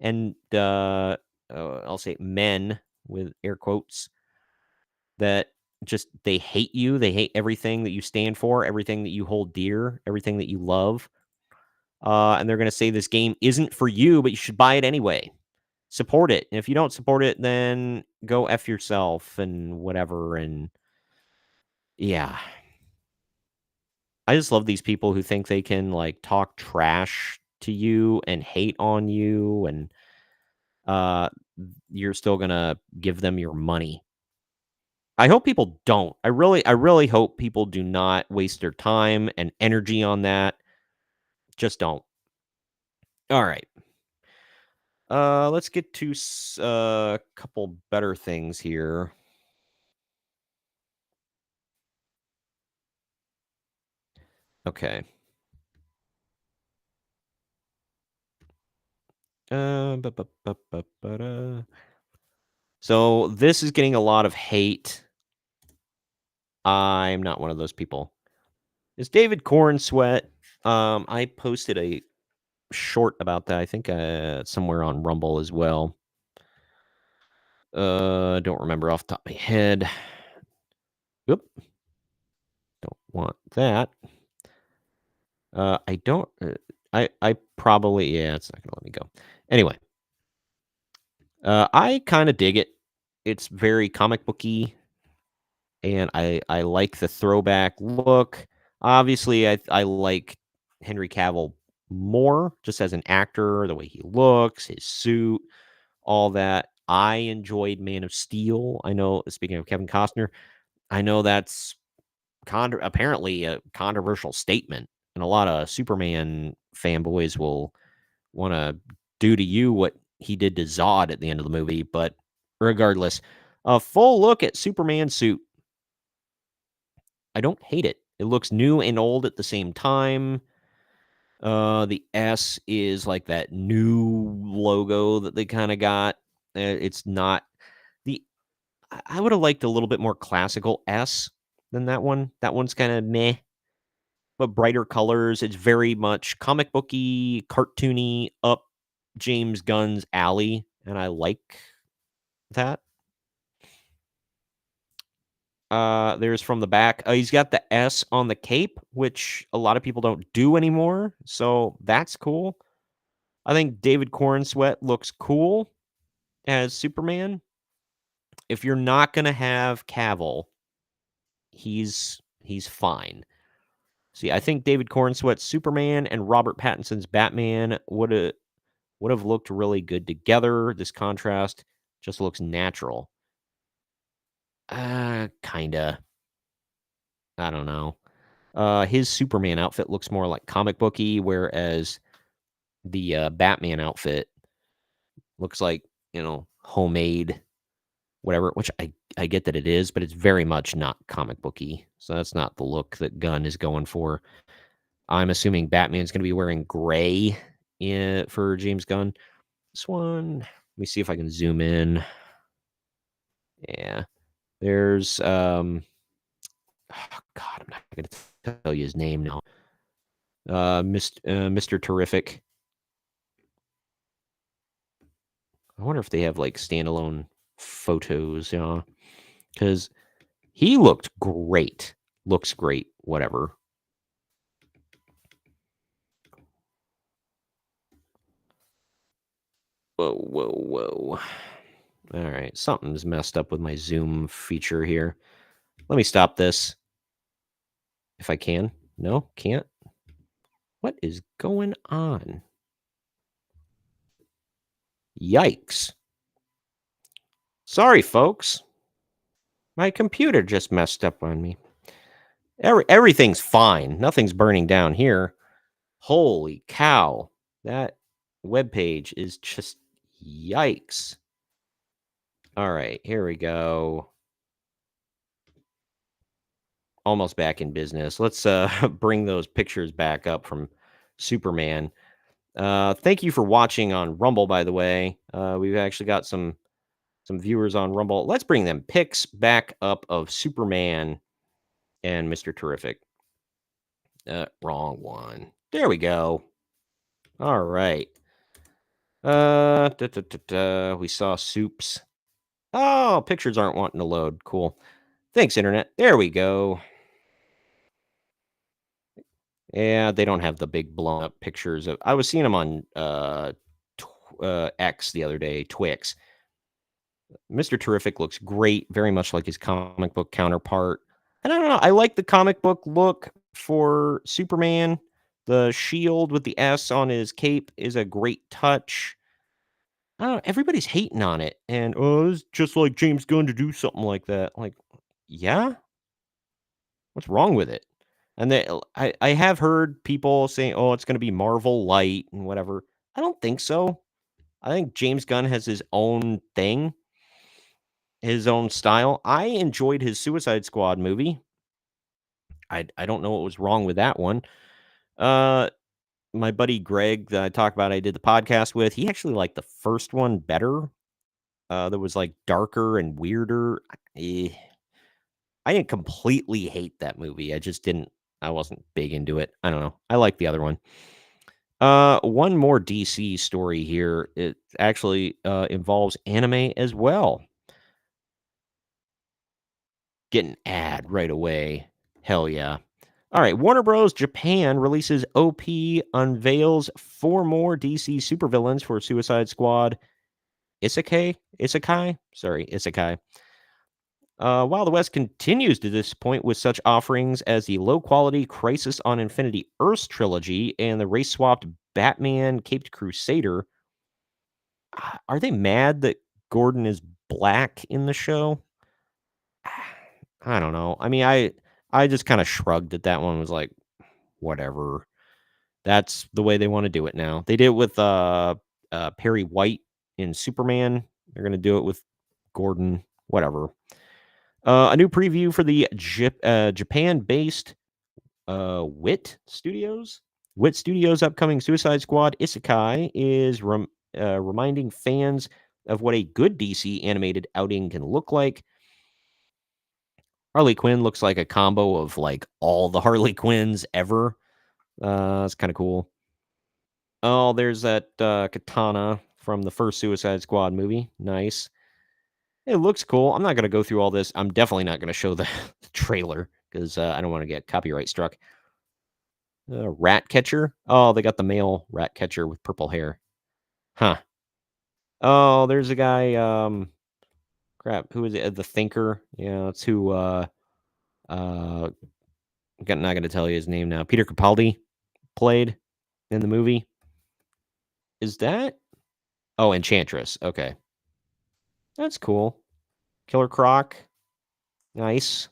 and I'll say men with air quotes that just they hate you. They hate everything that you stand for, everything that you hold dear, everything that you love. And they're going to say this game isn't for you, but you should buy it anyway. Support it. And if you don't support it, then go F yourself and whatever. And yeah. I just love these people who think they can like talk trash to you and hate on you, and you're still gonna give them your money. I hope people don't. I really hope people do not waste their time and energy on that. Just don't. All right. Let's get to a couple better things here. Okay. So this is getting a lot of hate. I'm not one of those people. Is David Corn Sweat? I posted a short about that. I think somewhere on Rumble as well. Don't remember off the top of my head. Oop. Don't want that. I don't. I probably, yeah. It's not gonna let me go. Anyway, I kind of dig it. It's very comic booky, and I like the throwback look. Obviously, I like Henry Cavill more just as an actor, the way he looks, his suit, all that. I enjoyed Man of Steel. I know, speaking of Kevin Costner, I know that's apparently a controversial statement, and a lot of Superman fanboys will want to do to you what he did to Zod at the end of the movie. But regardless, a full look at Superman's suit. I don't hate it. It looks new and old at the same time. The S is like that new logo that they kind of got. It's not the. I would have liked a little bit more classical S than that one. That one's kind of meh, but brighter colors. It's very much comic booky, cartoony, up James Gunn's alley, and I like that. There's from the back. He's got the S on the cape, which a lot of people don't do anymore. So that's cool. I think David Cornsweet looks cool as Superman. If you're not gonna have Cavill, he's fine. See, I think David Cornsweet's Superman and Robert Pattinson's Batman would have looked really good together. This contrast just looks natural. Kinda. I don't know. His Superman outfit looks more like comic booky, whereas the Batman outfit looks like, homemade, whatever, which I get that it is, but it's very much not comic booky. So that's not the look that Gunn is going for. I'm assuming Batman's going to be wearing gray for James Gunn. This one, let me see if I can zoom in. Yeah. There's oh God, I'm not going to tell you his name now. Mr. Terrific. I wonder if they have like standalone photos, because he looked great. Looks great, whatever. Whoa. All right, something's messed up with my zoom feature here. Let me stop this. If I can. No, can't. What is going on? Yikes. Sorry, folks. My computer just messed up on me. Everything's fine. Nothing's burning down here. Holy cow. That webpage is just yikes. All right, here we go. Almost back in business. Let's bring those pictures back up from Superman. Thank you for watching on Rumble, by the way. We've actually got some viewers on Rumble. Let's bring them pics back up of Superman and Mr. Terrific. Wrong one. There we go. All right. We saw Soups. Oh, pictures aren't wanting to load. Cool. Thanks, Internet. There we go. Yeah, they don't have the big blown up pictures of. I was seeing them on X the other day, Twix. Mr. Terrific looks great, very much like his comic book counterpart. And I don't know, I like the comic book look for Superman. The shield with the S on his cape is a great touch. I don't know, everybody's hating on it. And, it's just like James Gunn to do something like that. Like, yeah? What's wrong with it? And I have heard people saying, oh, it's going to be Marvel Light and whatever. I don't think so. I think James Gunn has his own thing, his own style. I enjoyed his Suicide Squad movie. I don't know what was wrong with that one. My buddy Greg that I talked about, I did the podcast with, he actually liked the first one better. That was like darker and weirder. I didn't completely hate that movie. I wasn't big into it. I don't know. I like the other one. One more DC story here. It actually involves anime as well. Get an ad right away. Hell yeah. All right, Warner Bros. Japan releases OP, unveils 4 more DC supervillains for Suicide Squad. Isekai. While the West continues to disappoint with such offerings as the low-quality Crisis on Infinity Earths trilogy and the race-swapped Batman Caped Crusader, are they mad that Gordon is black in the show? I don't know. I mean, I just kind of shrugged at that one. Was like, whatever. That's the way they want to do it now. They did it with Perry White in Superman. They're going to do it with Gordon, whatever. A new preview for the Japan-based WIT Studios. WIT Studios' upcoming Suicide Squad Isekai is reminding fans of what a good DC animated outing can look like. Harley Quinn looks like a combo of like all the Harley Quinns ever. It's kind of cool. Oh, there's that katana from the first Suicide Squad movie. Nice. It looks cool. I'm not going to go through all this. I'm definitely not going to show the trailer because I don't want to get copyright struck. Rat catcher. Oh, they got the male rat catcher with purple hair. Huh. Oh, there's a guy. Crap. Who is it? The Thinker. Yeah, that's who. I'm not going to tell you his name now. Peter Capaldi played in the movie. Is that? Oh, Enchantress. Okay. That's cool. Killer Croc. Nice.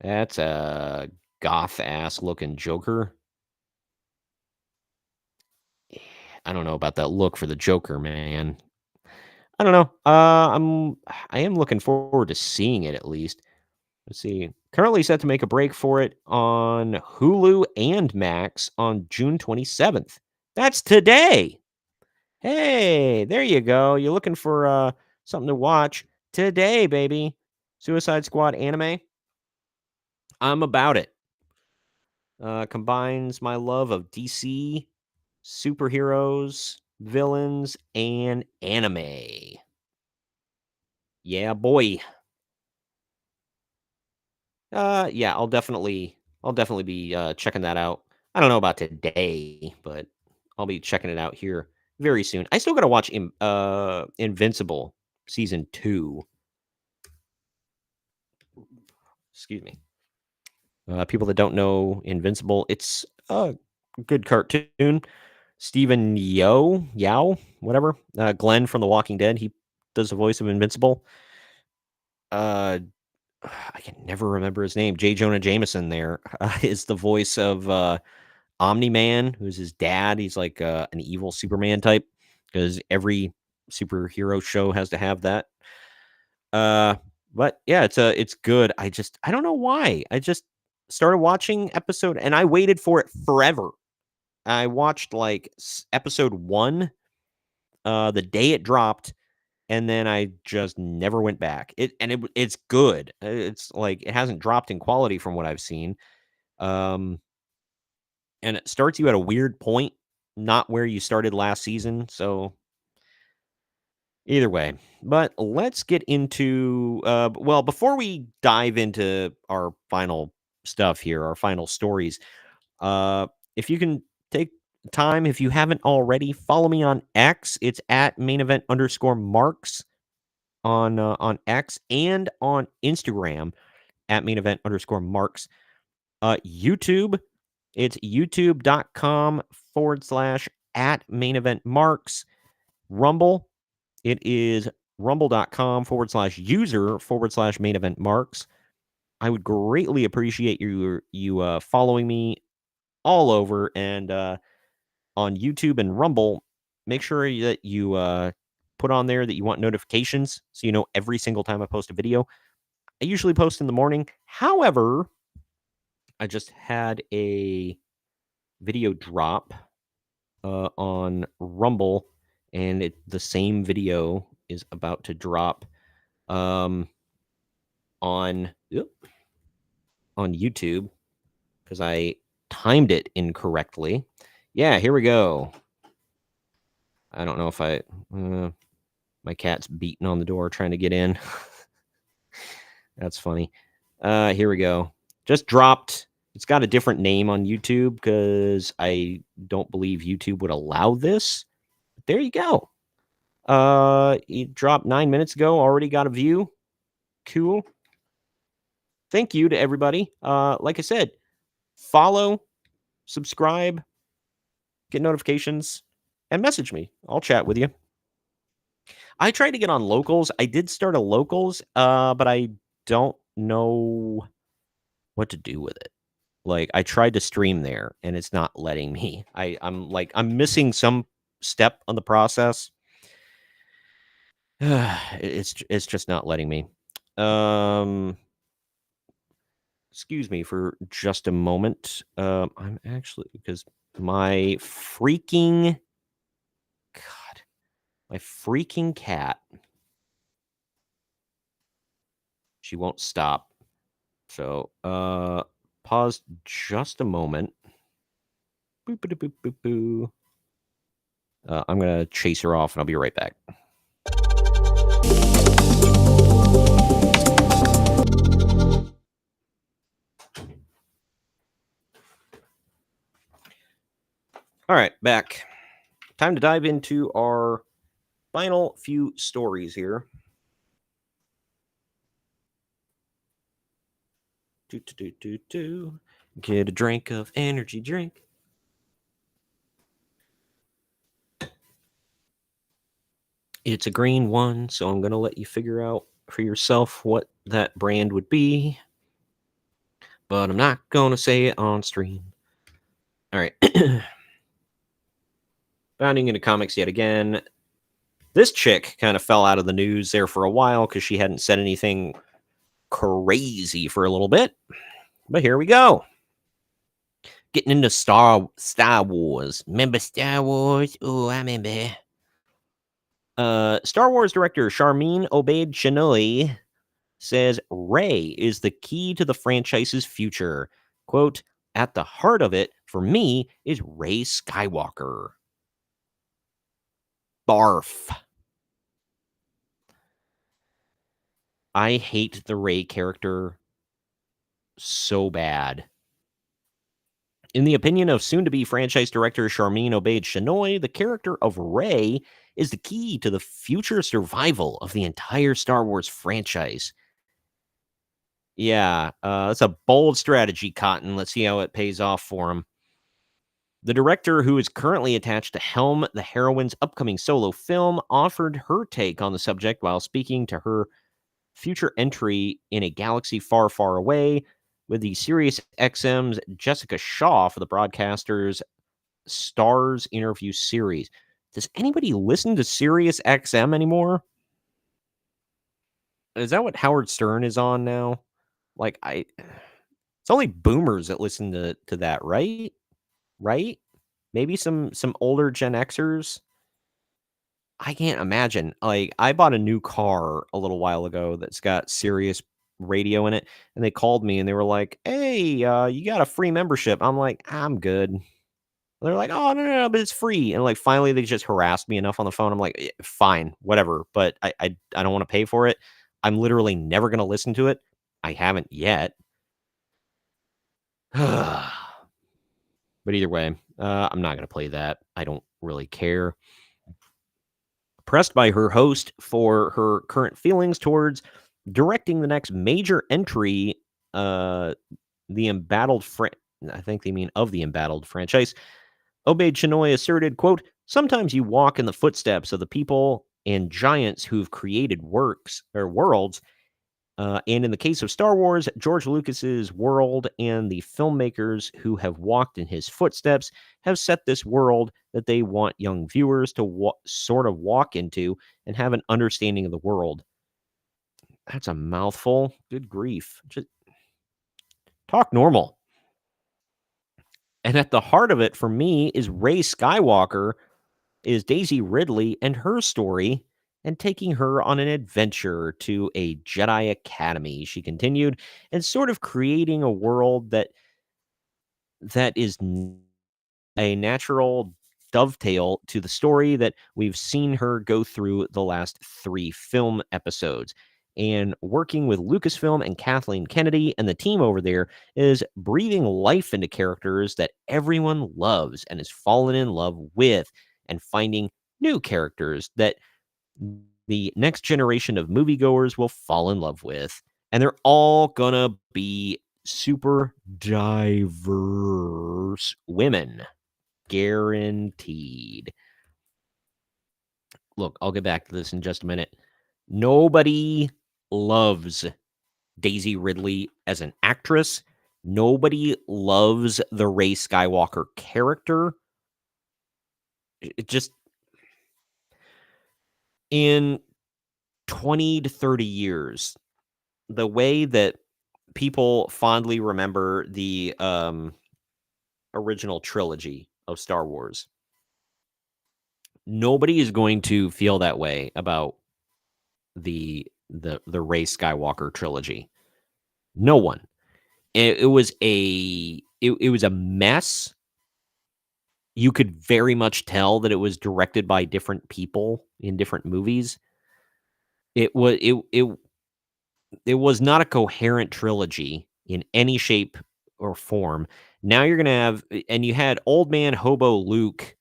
That's a goth-ass looking Joker. I don't know about that look for the Joker, man. I don't know. I am looking forward to seeing it at least. Let's see. Currently set to make a break for it on Hulu and Max on June 27th. That's today. Hey, there you go. You're looking for something to watch today, baby. Suicide Squad anime. I'm about it. Combines my love of DC, superheroes, villains, and anime. Yeah, boy. Yeah, I'll definitely be checking that out. I don't know about today, but I'll be checking it out here very soon. I still got to watch Invincible season 2. Excuse me. People that don't know Invincible, it's a good cartoon. Stephen Yao, whatever. Glenn from The Walking Dead. He does the voice of Invincible. I can never remember his name. J. Jonah Jameson there is the voice of Omni-Man, who's his dad. He's like an evil Superman type because every superhero show has to have that. But yeah, it's good. I don't know why. I just started watching episode and I waited for it forever. I watched like episode 1 the day it dropped, and then I just never went back. It's good. It's like it hasn't dropped in quality from what I've seen. And it starts you at a weird point, not where you started last season. So either way, but let's get into well, before we dive into our final stuff here, our final stories, if you can take time, if you haven't already, follow me on X. It's at @main_event_marks on X and on Instagram at @main_event_marks. YouTube, it's youtube.com/@main_event_marks. Rumble, it is rumble.com/user/main_event_marks. I would greatly appreciate you following me all over, and on YouTube and Rumble, make sure that you put on there that you want notifications so you know every single time I post a video. I usually post in the morning. However, I just had a video drop on Rumble, and the same video is about to drop on YouTube because I timed it incorrectly. Yeah, here we go. I don't know if my cat's beating on the door trying to get in. That's funny. Here we go. Just dropped. It's got a different name on YouTube because I don't believe YouTube would allow this. But there you go. It dropped 9 minutes ago. Already got a view. Cool. Thank you to everybody. Like I said, follow, subscribe, get notifications, and message me. I'll chat with you. I tried to get on Locals. I did start a Locals, but I don't know what to do with it. Like, I tried to stream there, and it's not letting me. I'm missing some step on the process. It's just not letting me. Excuse me for just a moment. I'm actually, because my freaking cat, she won't stop. So, pause just a moment. Boop, boop, boop, boop, boo. I'm gonna chase her off, and I'll be right back. All right, back. Time to dive into our final few stories here. Get a drink of energy drink. It's a green one, so I'm going to let you figure out for yourself what that brand would be. But I'm not going to say it on stream. All right. Bounding into comics yet again. This chick kind of fell out of the news there for a while because she hadn't said anything crazy for a little bit. But here we go. Getting into Star Wars. Remember Star Wars? Oh, I remember. Star Wars director Sharmeen Obaid-Chinoy says Rey is the key to the franchise's future. Quote, at the heart of it, for me, is Rey Skywalker. Barf. I hate the Rey character so bad. In the opinion of soon-to-be franchise director Sharmeen Obaid-Chinoy, the character of Rey is the key to the future survival of the entire Star Wars franchise. Yeah, that's a bold strategy, Cotton. Let's see how it pays off for him. The director, who is currently attached to helm the heroine's upcoming solo film, offered her take on the subject while speaking to her future entry in a galaxy far, far away with the Sirius XM's Jessica Shaw for the broadcaster's Stars interview series. Does anybody listen to Sirius XM anymore? Is that what Howard Stern is on now? Like, it's only boomers that listen to that, right? Right? Maybe some older Gen Xers. I can't imagine. Like, I bought a new car a little while ago that's got Sirius radio in it, and they called me and they were like, "Hey, you got a free membership." I'm like, "I'm good." They're like, "Oh, no, but it's free." And like finally they just harassed me enough on the phone. I'm like, "Fine, whatever, but I don't want to pay for it. I'm literally never going to listen to it. I haven't yet." But either way, I'm not going to play that. I don't really care. Pressed by her host for her current feelings towards directing the next major entry, the embattled I think they mean of the embattled franchise, Obaid-Chinoy asserted, quote, sometimes you walk in the footsteps of the people and giants who've created works or worlds. And in the case of Star Wars, George Lucas's world and the filmmakers who have walked in his footsteps have set this world that they want young viewers to sort of walk into and have an understanding of the world. That's a mouthful. Good grief. Just talk normal. And at the heart of it for me is Rey Skywalker, is Daisy Ridley and her story, and taking her on an adventure to a Jedi Academy, she continued, and sort of creating a world that is a natural dovetail to the story that we've seen her go through the last 3 film episodes. And working with Lucasfilm and Kathleen Kennedy and the team over there is breathing life into characters that everyone loves and has fallen in love with, and finding new characters that the next generation of moviegoers will fall in love with. And they're all gonna be super diverse women. Guaranteed. Look, I'll get back to this in just a minute. Nobody loves Daisy Ridley as an actress. Nobody loves the Rey Skywalker character. It just, in 20 to 30 years, the way that people fondly remember the original trilogy of Star Wars, nobody is going to feel that way about the Rey Skywalker trilogy. No one. It was a mess. You could very much tell that it was directed by different people in different movies. It was not a coherent trilogy in any shape or form. Now you're gonna have, and you had old man hobo Luke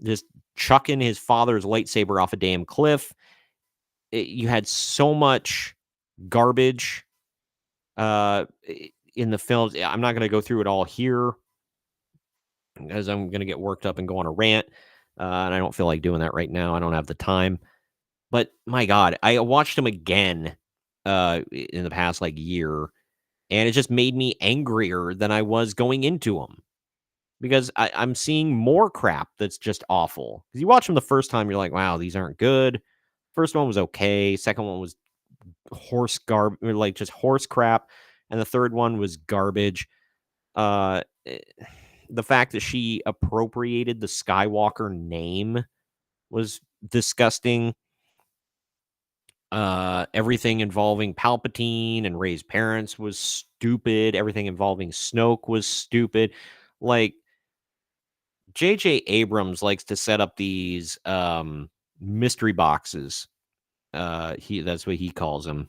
just chucking his father's lightsaber off a damn cliff. You had so much garbage in the films. I'm not gonna go through it all here, as I'm going to get worked up and go on a rant. And I don't feel like doing that right now. I don't have the time. But my God, I watched him again in the past year, and it just made me angrier than I was going into them, because I'm seeing more crap that's just awful. Because you watch them the first time, you're like, wow, these aren't good. First one was okay. Second one was just horse crap. And the third one was garbage. The fact that she appropriated the Skywalker name was disgusting. Everything involving Palpatine and Rey's parents was stupid. Everything involving Snoke was stupid. Like, J.J. Abrams likes to set up these mystery boxes. That's what he calls them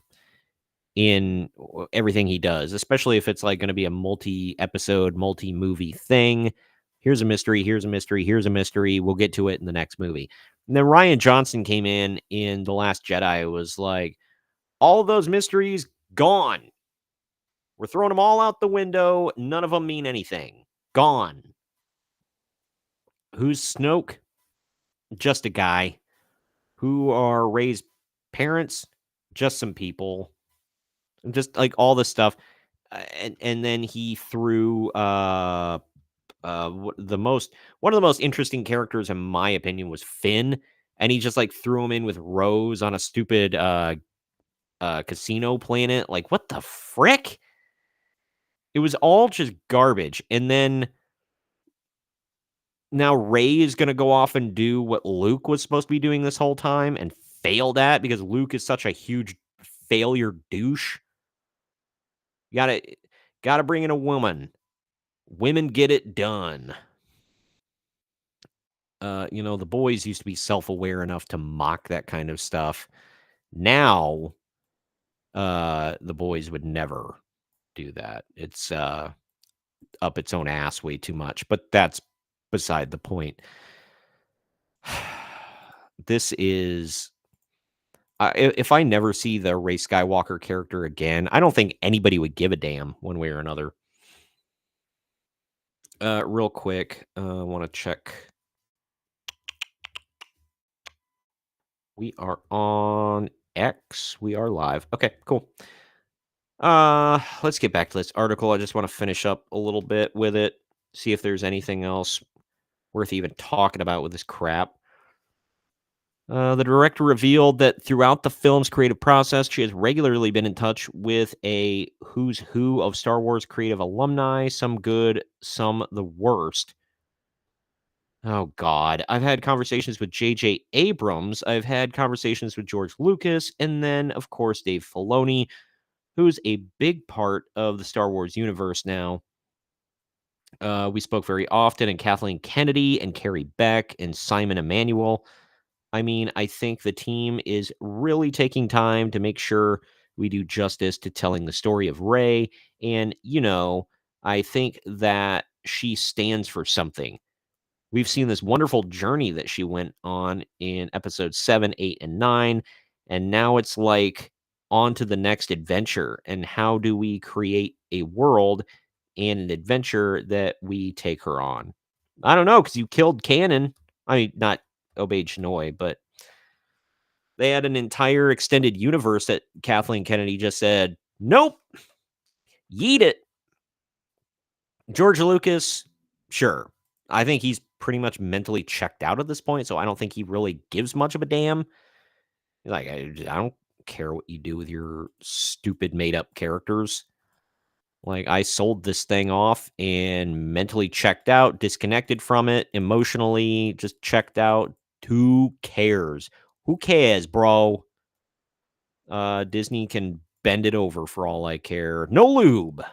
in everything he does, especially if it's going to be a multi-episode, multi-movie thing. Here's a mystery, here's a mystery, here's a mystery. We'll get to it in the next movie. And then Rian Johnson came in The Last Jedi. It was like, all of those mysteries gone. We're throwing them all out the window. None of them mean anything. Gone. Who's Snoke? Just a guy. Who are Rey's parents? Just some people. Just all this stuff. And then he threw one of the most interesting characters in my opinion was Finn, and he just threw him in with Rose on a stupid casino planet. What the frick? It was all just garbage. And then now Rey is going to go off and do what Luke was supposed to be doing this whole time and failed at, because Luke is such a huge failure douche. You gotta bring in a woman. Women get it done. The boys used to be self-aware enough to mock that kind of stuff. Now, the boys would never do that. It's up its own ass way too much, but that's beside the point. This is... if I never see the Rey Skywalker character again, I don't think anybody would give a damn one way or another. Real quick, I want to check. We are on X. We are live. Okay, cool. Let's get back to this article. I just want to finish up a little bit with it, see if there's anything else worth even talking about with this crap. The director revealed that throughout the film's creative process, she has regularly been in touch with a who's who of Star Wars creative alumni, some good, some the worst. Oh, God. I've had conversations with J.J. Abrams. I've had conversations with George Lucas. And then, of course, Dave Filoni, who's a big part of the Star Wars universe now. We spoke very often, and Kathleen Kennedy and Carrie Beck and Simon Emanuel. I mean, I think the team is really taking time to make sure we do justice to telling the story of Rey. And, I think that she stands for something. We've seen this wonderful journey that she went on in episodes 7, 8, and 9. And now it's on to the next adventure. And how do we create a world and an adventure that we take her on? I don't know, because you killed Kanan. I mean, not Obey Chinoy, but they had an entire extended universe that Kathleen Kennedy just said, nope, yeet it. George Lucas, sure. I think he's pretty much mentally checked out at this point, so I don't think he really gives much of a damn. Like, I don't care what you do with your stupid made up characters. Like, I sold this thing off and mentally checked out, disconnected from it, emotionally just checked out. Who cares? Who cares, bro? Disney can bend it over for all I care. No lube,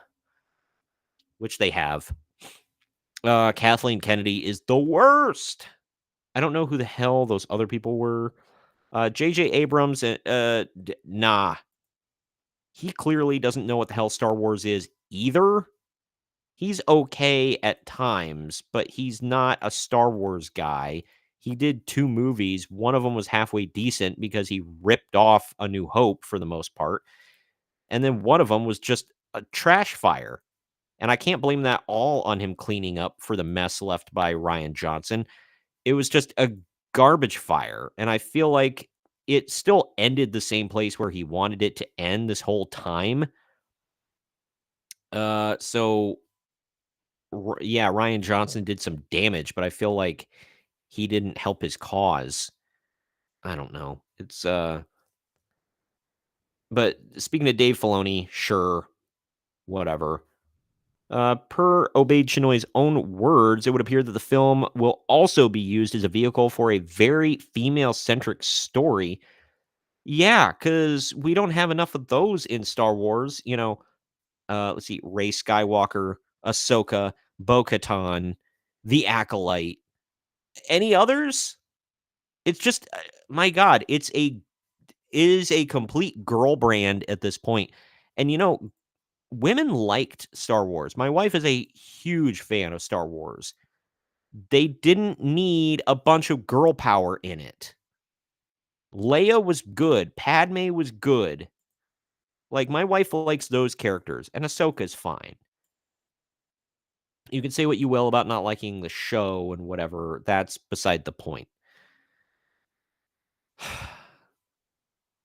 which they have. Kathleen Kennedy is the worst. I don't know who the hell those other people were. J.J. Abrams, nah. He clearly doesn't know what the hell Star Wars is either. He's okay at times, but he's not a Star Wars guy. He did 2 movies. One of them was halfway decent because he ripped off A New Hope for the most part. And then one of them was just a trash fire. And I can't blame that all on him cleaning up for the mess left by Rian Johnson. It was just a garbage fire. And I feel like it still ended the same place where he wanted it to end this whole time. So yeah, Rian Johnson did some damage, but I feel like he didn't help his cause. I don't know. It's but speaking of Dave Filoni, sure, whatever. Per Obeyed Chinoy's own words, it would appear that the film will also be used as a vehicle for a very female-centric story. Yeah, because we don't have enough of those in Star Wars. Let's see, Rey Skywalker, Ahsoka, Bo-Katan, the Acolyte. Any others? It's just, my God, it is a complete girl brand at this point. And women liked Star Wars. My wife is a huge fan of Star Wars. They didn't need a bunch of girl power in it. Leia was good. Padme was good. Like, my wife likes those characters, and Ahsoka's fine. You can say what you will about not liking the show and whatever. That's beside the point.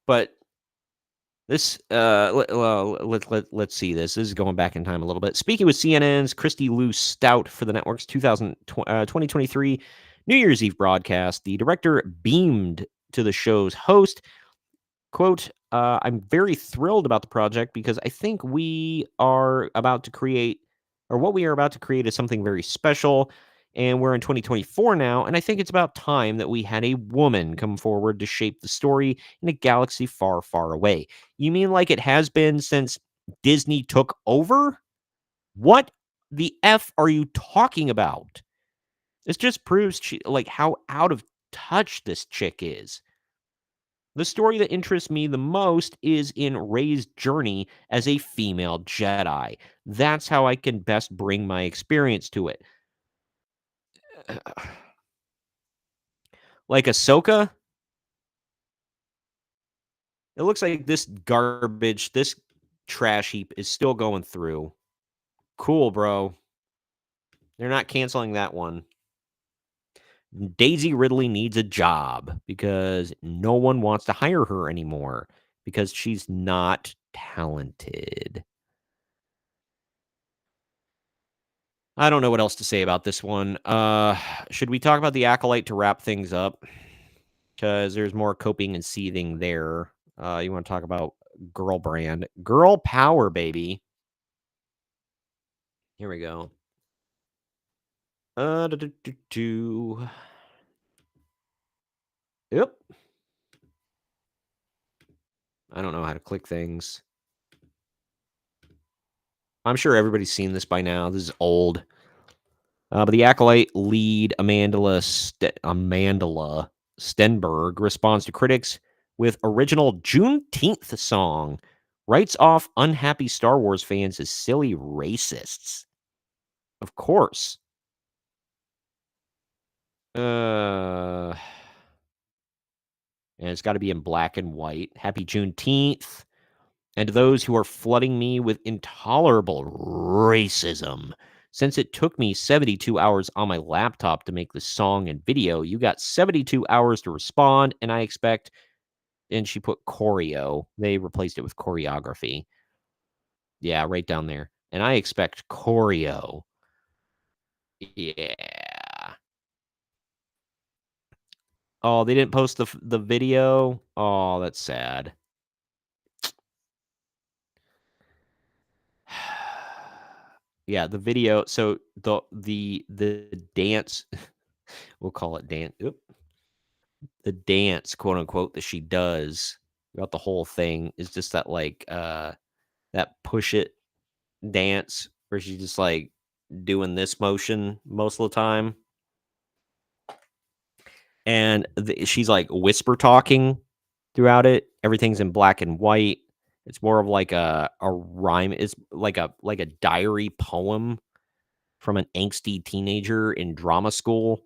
But this, let's see this. This is going back in time a little bit. Speaking with CNN's Christy Lou Stout for the network's 2023 New Year's Eve broadcast, the director beamed to the show's host, quote, I'm very thrilled about the project because I think we are about to create, or what we are about to create is something very special. And we're in 2024 now, and I think it's about time that we had a woman come forward to shape the story in a galaxy far, far away. You mean like it has been since Disney took over? What the F are you talking about? This just proves how out of touch this chick is. The story that interests me the most is in Rey's journey as a female Jedi. That's how I can best bring my experience to it. Like Ahsoka, it looks like this garbage, this trash heap is still going through. Cool, bro. They're not canceling that one. Daisy Ridley needs a job because no one wants to hire her anymore because she's not talented. I don't know what else to say about this one. Should we talk about the Acolyte to wrap things up? Because there's more coping and seething there. You want to talk about girl brand. Girl power, baby. Here we go. Yep. I don't know how to click things. I'm sure everybody's seen this by now. This is old. But the Acolyte lead, Amandla Stenberg, responds to critics with original Juneteenth song. Writes off unhappy Star Wars fans as silly racists. Of course. And it's got to be in black and white. Happy Juneteenth. And to those who are flooding me with intolerable racism. Since it took me 72 hours on my laptop to make this song and video, you got 72 hours to respond, and I expect... And she put choreo. They replaced it with choreography. Yeah, right down there. And I expect choreo. Yeah. Oh, they didn't post the video? Oh, that's sad. Yeah, the video. So the dance, we'll call it dance. The dance, quote unquote, that she does throughout the whole thing is just that like that push it dance where she's just like doing this motion most of the time. And she's like whisper talking throughout it. Everything's in black and white. It's more of like a rhyme. It's like a diary poem from an angsty teenager in drama school.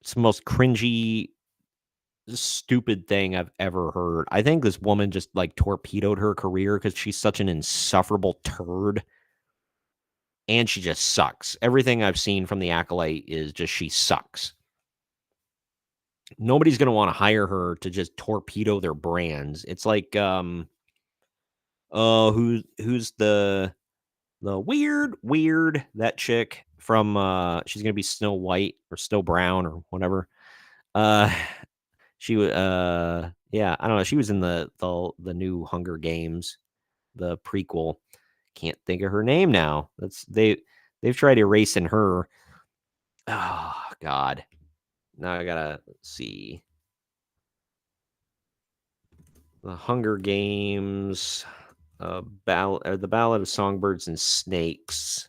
It's the most cringy, stupid thing I've ever heard. I think this woman just like torpedoed her career because she's such an insufferable turd. And she just sucks. Everything I've seen from the Acolyte is just she sucks. Nobody's going to want to hire her to just torpedo their brands. It's like who's the weird that chick from she's going to be Snow White or Snow Brown or whatever. She yeah, I don't know, she was in the new Hunger Games, the prequel. Can't think of her name now. They've tried erasing her. Oh god. Now I gotta see. The Hunger Games, the Ballad of Songbirds and Snakes.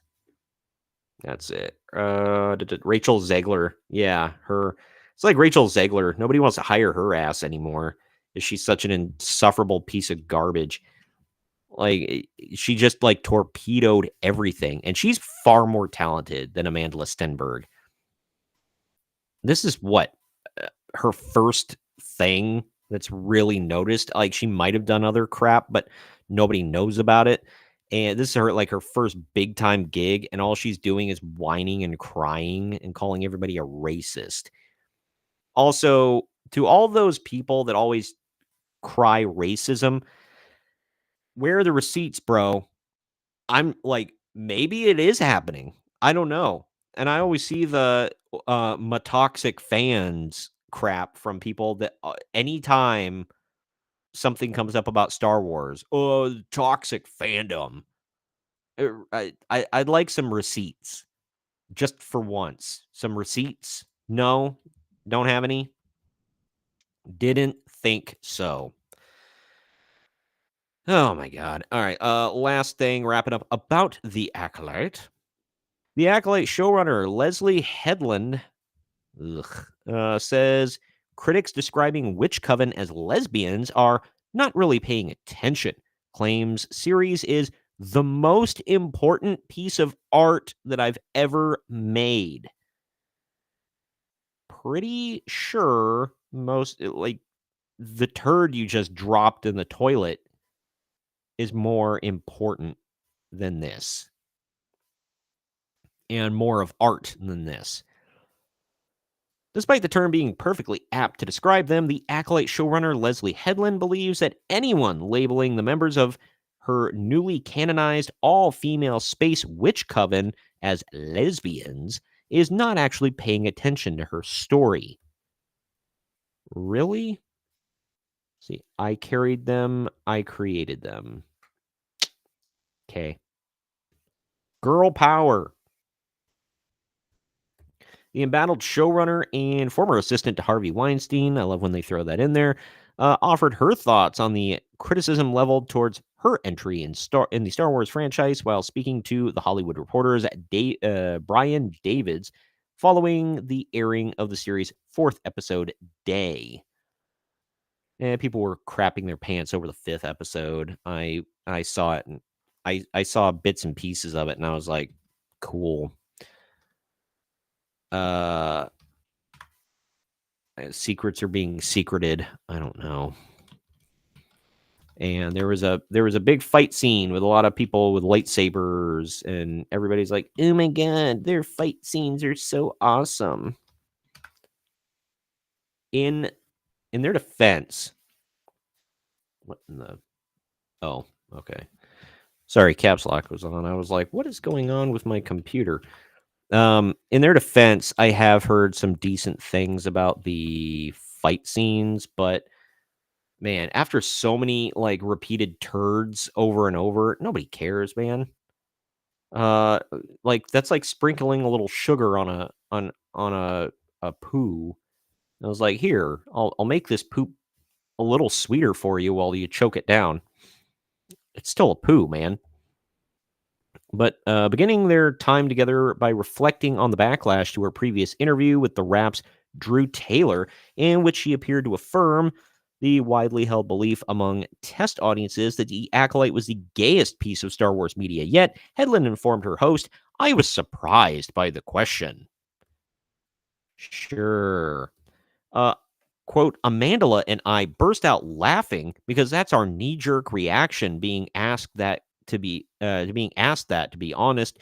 That's it. Rachel Zegler. Yeah, her. It's like Rachel Zegler. Nobody wants to hire her ass anymore. She's such an insufferable piece of garbage. Like she just like torpedoed everything, and she's far more talented than Amanda Stenberg. This is what her first thing that's really noticed. Like she might have done other crap, but nobody knows about it. And this is her first big time gig, and all she's doing is whining and crying and calling everybody a racist. Also, to all those people that always cry racism, where are the receipts, bro? I'm like, maybe it is happening. I don't know. And I always see the matoxic fans crap from people that anytime something comes up about Star Wars, oh, toxic fandom. I'd like some receipts, just for once. Some receipts? No, don't have any. Didn't think so. Oh my god! All right, last thing, wrapping up about the Acolyte. The Acolyte showrunner Leslie Headland says critics describing Witch Coven as lesbians are not really paying attention. Claims series is the most important piece of art that I've ever made. Pretty sure like the turd you just dropped in the toilet is more important than this and more of art than this. Despite the term being perfectly apt to describe them, the Acolyte showrunner Leslie Headland believes that anyone labeling the members of her newly canonized all-female space witch coven as lesbians is not actually paying attention to her story. Really? See, I carried them, I created them. Okay. Girl power. The embattled showrunner and former assistant to Harvey Weinstein, I love when they throw that in there, offered her thoughts on the criticism leveled towards her entry in the Star Wars franchise while speaking to The Hollywood Reporter's Brian Davids following the airing of the series' 4th episode, Day. And people were crapping their pants over the 5th episode. I saw it, and I saw bits and pieces of it, and I was like, cool. Secrets are being secreted. I don't know. And there was a big fight scene with a lot of people with lightsabers, and everybody's like, "Oh my god, their fight scenes are so awesome." In their defense, what in the? Oh, okay. Sorry, caps lock was on. I was like, "What is going on with my computer?" In their defense, I have heard some decent things about the fight scenes, but man, after so many like repeated turds over and over, nobody cares, man. Uh, like that's like sprinkling a little sugar on a poo. I was like, here, I'll make this poop a little sweeter for you while you choke it down. It's still a poo, man. But beginning their time together by reflecting on the backlash to her previous interview with the Rap's Drew Taylor, in which she appeared to affirm the widely held belief among test audiences that the Acolyte was the gayest piece of Star Wars media yet, Hedlund informed her host, I was surprised by the question. Sure. Uh, quote, Amandla and I burst out laughing because that's our knee-jerk reaction being asked that to be honest.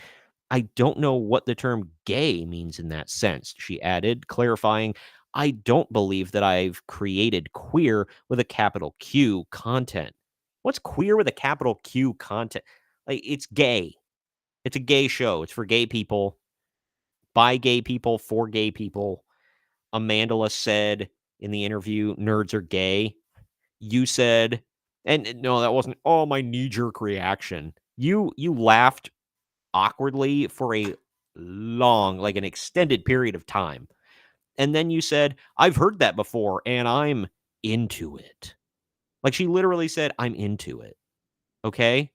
I don't know what the term gay means in that sense, she added, clarifying, I don't believe that I've created queer with a capital Q content. What's queer with a capital Q content? Like, it's gay. It's a gay show. It's for gay people, by gay people, for gay people. Amandla said in the interview, nerds are gay. You said, and no, that wasn't, oh, my knee-jerk reaction. You laughed awkwardly for a long, like an extended period of time. And then you said, I've heard that before, and I'm into it. Like she literally said, I'm into it. Okay?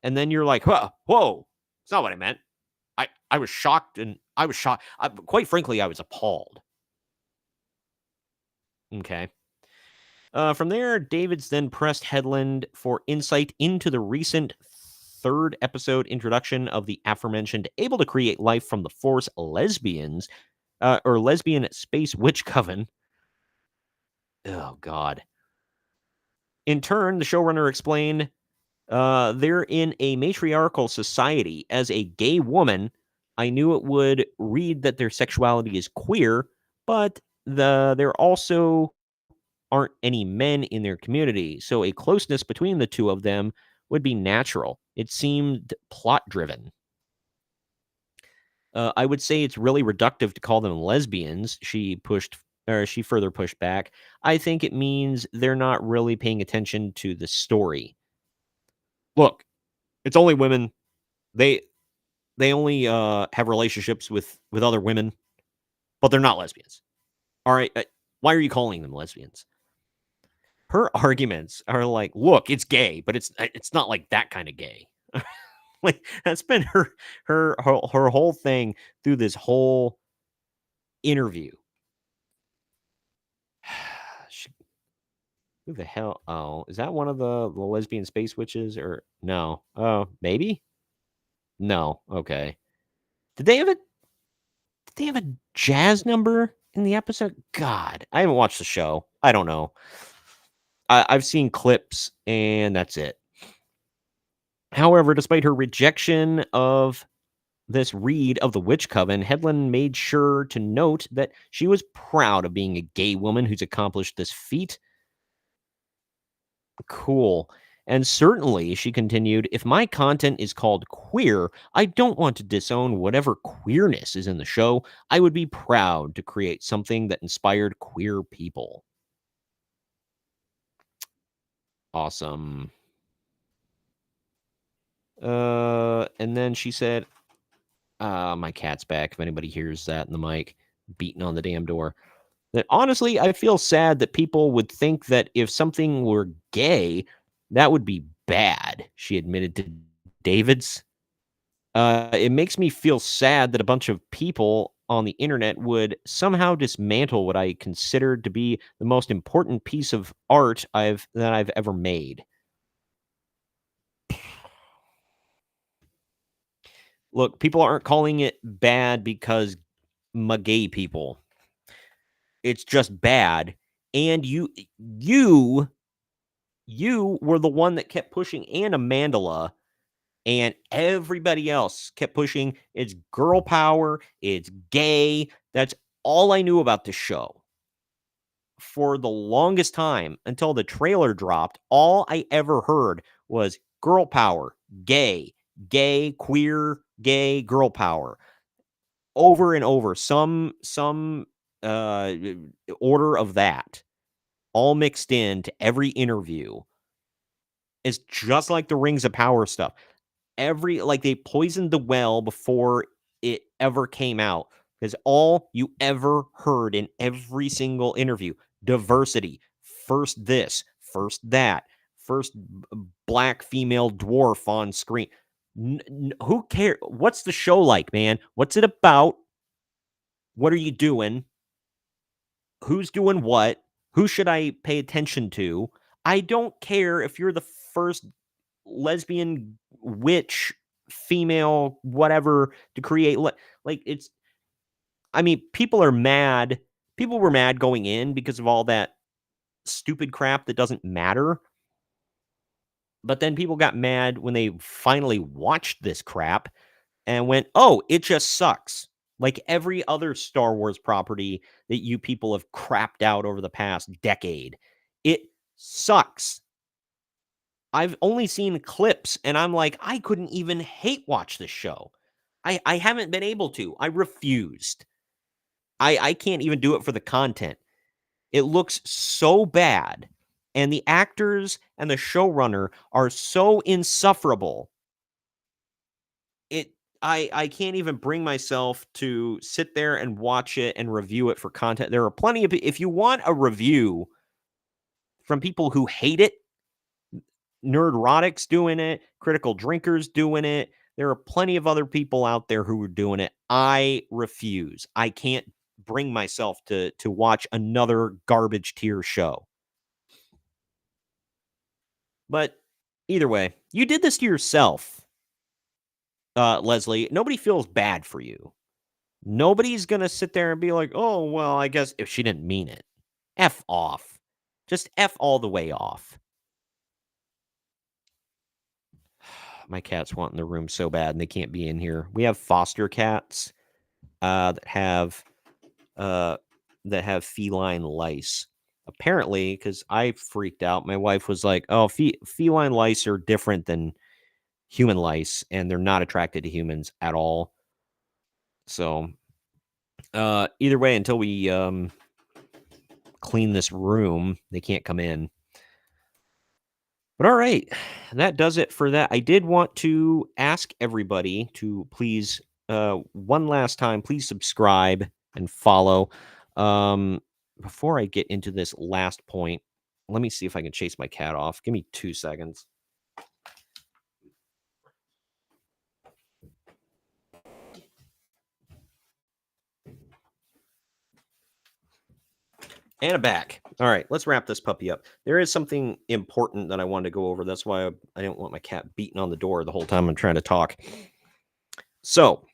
And then you're like, whoa, it's not what I meant. I was shocked, and I was shocked. Quite frankly, I was appalled. Okay. From there, Davids then pressed Hedlund for insight into the recent third episode introduction of the aforementioned able to create life from the Force lesbians, or lesbian space witch coven. Oh, God. In turn, the showrunner explained, they're in a matriarchal society. As a gay woman, I knew it would read that their sexuality is queer, but there also aren't any men in their community, so a closeness between the two of them would be natural. It seemed plot-driven. I would say it's really reductive to call them lesbians, she further pushed back. I think it means they're not really paying attention to the story. Look, it's only women. They only have relationships with other women, but they're not lesbians. All right, why are you calling them lesbians? Her arguments are like, look, it's gay, but it's not like that kind of gay. Like that's been her whole thing through this whole interview. Who the hell? Oh, is that one of the lesbian space witches or no? Oh, maybe. No. Okay. Did they have a jazz number in the episode? God, I haven't watched the show. I don't know. I've seen clips and that's it. However, despite her rejection of this read of the Witch Coven, Hedlund made sure to note that she was proud of being a gay woman who's accomplished this feat. Cool. And certainly, she continued, if my content is called queer, I don't want to disown whatever queerness is in the show. I would be proud to create something that inspired queer people. Awesome. And then she said, my cat's back. If anybody hears that in the mic, beating on the damn door. That honestly, I feel sad that people would think that if something were gay, that would be bad, she admitted to Davids. It makes me feel sad that a bunch of people on the internet would somehow dismantle what I considered to be the most important piece of art that I've ever made. Look, people aren't calling it bad because gay people. It's just bad. And you were the one that kept pushing, and Amandla and everybody else kept pushing. It's girl power. It's gay. That's all I knew about the show. For the longest time, until the trailer dropped, all I ever heard was girl power, gay, queer, gay, girl power. over and over, some order of that, all mixed into every interview, is just like the Rings of Power stuff. They poisoned the well before it ever came out, because all you ever heard in every single interview, diversity, first this, first that, first black female dwarf on screen. Who cares? What's the show like, man? What's it about? What are you doing? Who's doing what? Who should I pay attention to? I don't care if you're the first lesbian witch, female, whatever, to create. It's. I mean, people are mad. People were mad going in because of all that stupid crap that doesn't matter. But then people got mad when they finally watched this crap and went, oh, it just sucks. Like every other Star Wars property that you people have crapped out over the past decade. It sucks. I've only seen clips, and I'm like, I couldn't even hate watch this show. I haven't been able to. I refused. I can't even do it for the content. It looks so bad, and the actors and the showrunner are so insufferable. I can't even bring myself to sit there and watch it and review it for content. There are plenty of, if you want a review from people who hate it, Nerdrotics doing it, Critical Drinkers doing it. There are plenty of other people out there who are doing it. I refuse. I can't bring myself to watch another garbage tier show. But either way, you did this to yourself, Leslie. Nobody feels bad for you. Nobody's going to sit there and be like, oh, well, I guess if she didn't mean it. F off. Just F all the way off. My cats want in the room so bad and they can't be in here. We have foster cats that have feline lice. Apparently, because I freaked out, my wife was like, oh, feline lice are different than human lice, and they're not attracted to humans at all. So, either way, until we clean this room, they can't come in. But all right, that does it for that. I did want to ask everybody to please, one last time, please subscribe and follow. Before I get into this last point, let me see if I can chase my cat off. Give me 2 seconds. And a back. All right, let's wrap this puppy up. There is something important that I wanted to go over. That's why I didn't want my cat beating on the door the whole time I'm trying to talk. So,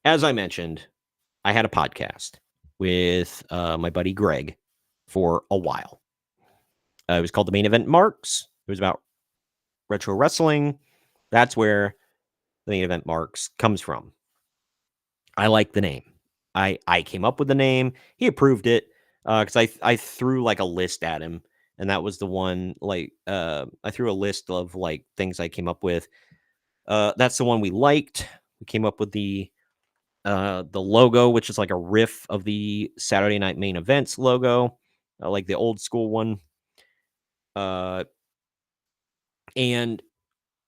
as I mentioned, I had a podcast with my buddy Greg for a while. It was called The Main Event Marks. It was about retro wrestling. That's where The Main Event Marks comes from. I like the name. I came up with the name. He approved it because I threw like a list at him, and that was the one. I threw a list of like things I came up with. That's the one we liked. We came up with the logo, which is like a riff of the Saturday Night Main Events logo, like the old school one. And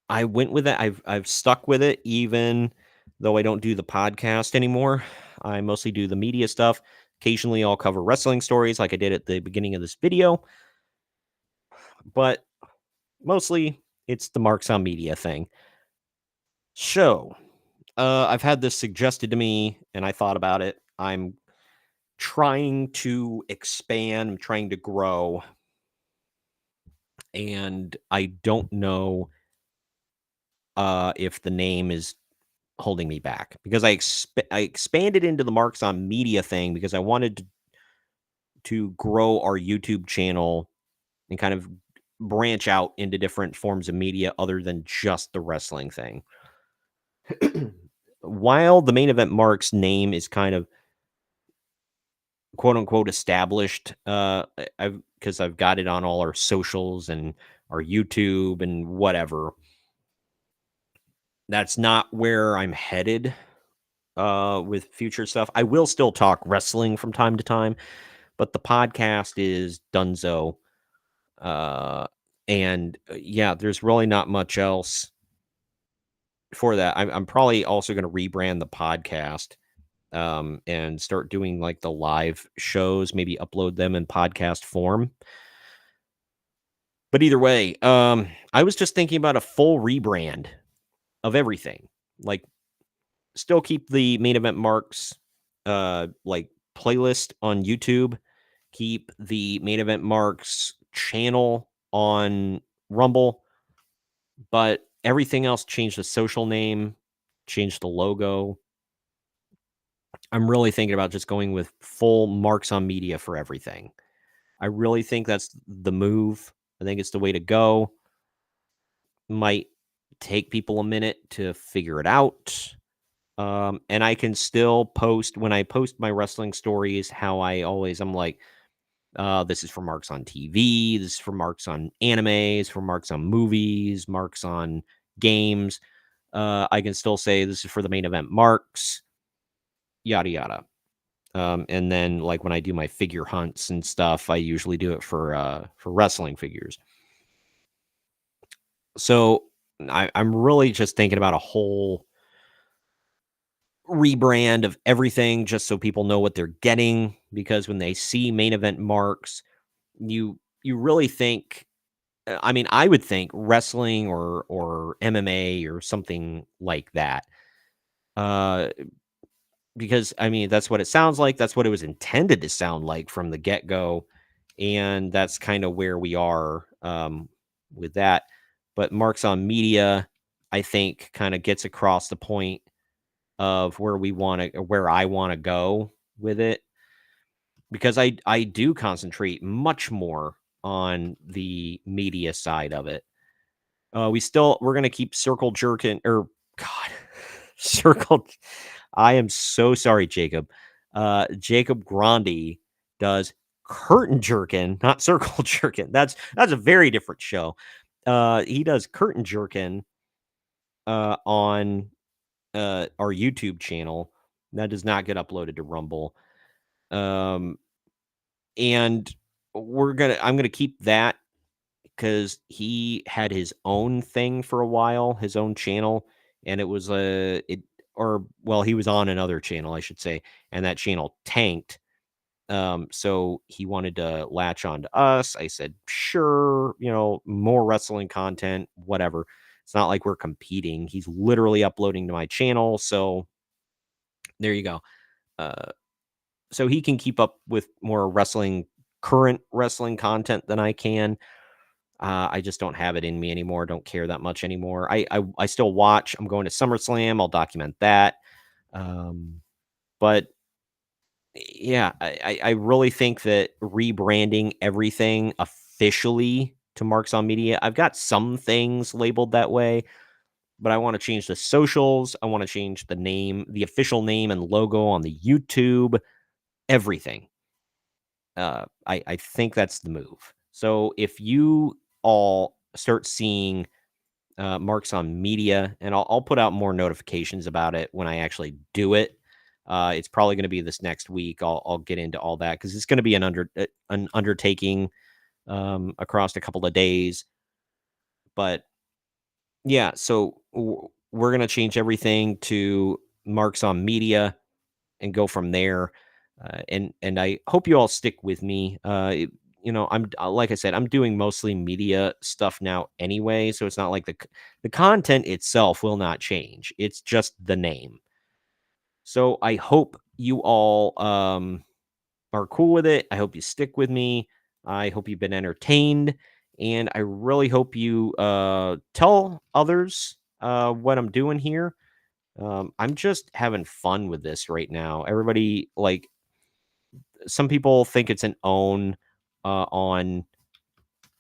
I went with it. I've stuck with it, even though I don't do the podcast anymore. I mostly do the media stuff. Occasionally, I'll cover wrestling stories like I did at the beginning of this video. But mostly, it's the Marks on Media thing. So, I've had this suggested to me, and I thought about it. I'm trying to expand. I'm trying to grow. And I don't know if the name is holding me back, because I expanded into the Marks on Media thing because I wanted to grow our YouTube channel and kind of branch out into different forms of media other than just the wrestling thing. While the Main Event Marks name is kind of quote unquote established, because I've got it on all our socials and our YouTube and whatever. That's not where I'm headed with future stuff. I will still talk wrestling from time to time, but the podcast is donezo. Yeah, there's really not much else for that. I'm probably also going to rebrand the podcast, and start doing like the live shows, maybe upload them in podcast form. But either way, I was just thinking about a full rebrand of everything. Like, still keep the main event marks, like playlist on YouTube. Keep the main event marks channel on Rumble, but everything else, change the social name, change the logo. I'm really thinking about just going with full marks on media for everything. I really think that's the move. I think it's the way to go. Might take people a minute to figure it out. And I can still post, when I post my wrestling stories, how I'm like, this is for marks on TV, this is for marks on animes, for marks on movies, marks on games. I can still say this is for the main event marks, yada yada. And then, like, when I do my figure hunts and stuff, I usually do it for wrestling figures. So I'm really just thinking about a whole rebrand of everything, just so people know what they're getting. Because when they see main event marks, you really think, I mean, I would think wrestling or MMA or something like that. Because, I mean, that's what it sounds like. That's what it was intended to sound like from the get-go. And that's kind of where we are, with that. But marks on media, I think, kind of gets across the point of where I want to go with it. Because I do concentrate much more on the media side of it. We're going to keep circle jerking, or God, circle. I am so sorry, Jacob. Jacob Grandi does curtain jerkin, not circle jerkin. That's a very different show. He does curtain jerkin on our YouTube channel. That does not get uploaded to Rumble. And I'm gonna keep that, because he had his own thing for a while, his own channel, and he was on another channel, I should say, and that channel tanked. So he wanted to latch on to us. I said, sure, more wrestling content, whatever. It's not like we're competing. He's literally uploading to my channel, so there you go. So he can keep up with more current wrestling content than I can. I just don't have it in me anymore. Don't care that much anymore. I still watch. I'm going to SummerSlam. I'll document that. But yeah, I really think that rebranding everything officially to Marks on Media, I've got some things labeled that way, but I want to change the socials. I want to change the name, the official name and logo on the YouTube, everything. I think that's the move. So if you all start seeing marks on media, and I'll put out more notifications about it when I actually do it. It's probably going to be this next week. I'll get into all that, because it's going to be an undertaking across a couple of days. But yeah, so we're going to change everything to marks on media and go from there. And I hope you all stick with me. I'm like I said, I'm doing mostly media stuff now anyway, so it's not like the content itself will not change. It's just the name. So I hope you all are cool with it. I hope you stick with me. I hope you've been entertained, and I really hope you tell others what I'm doing here. I'm just having fun with this right now. Everybody, like, some people think it's an own on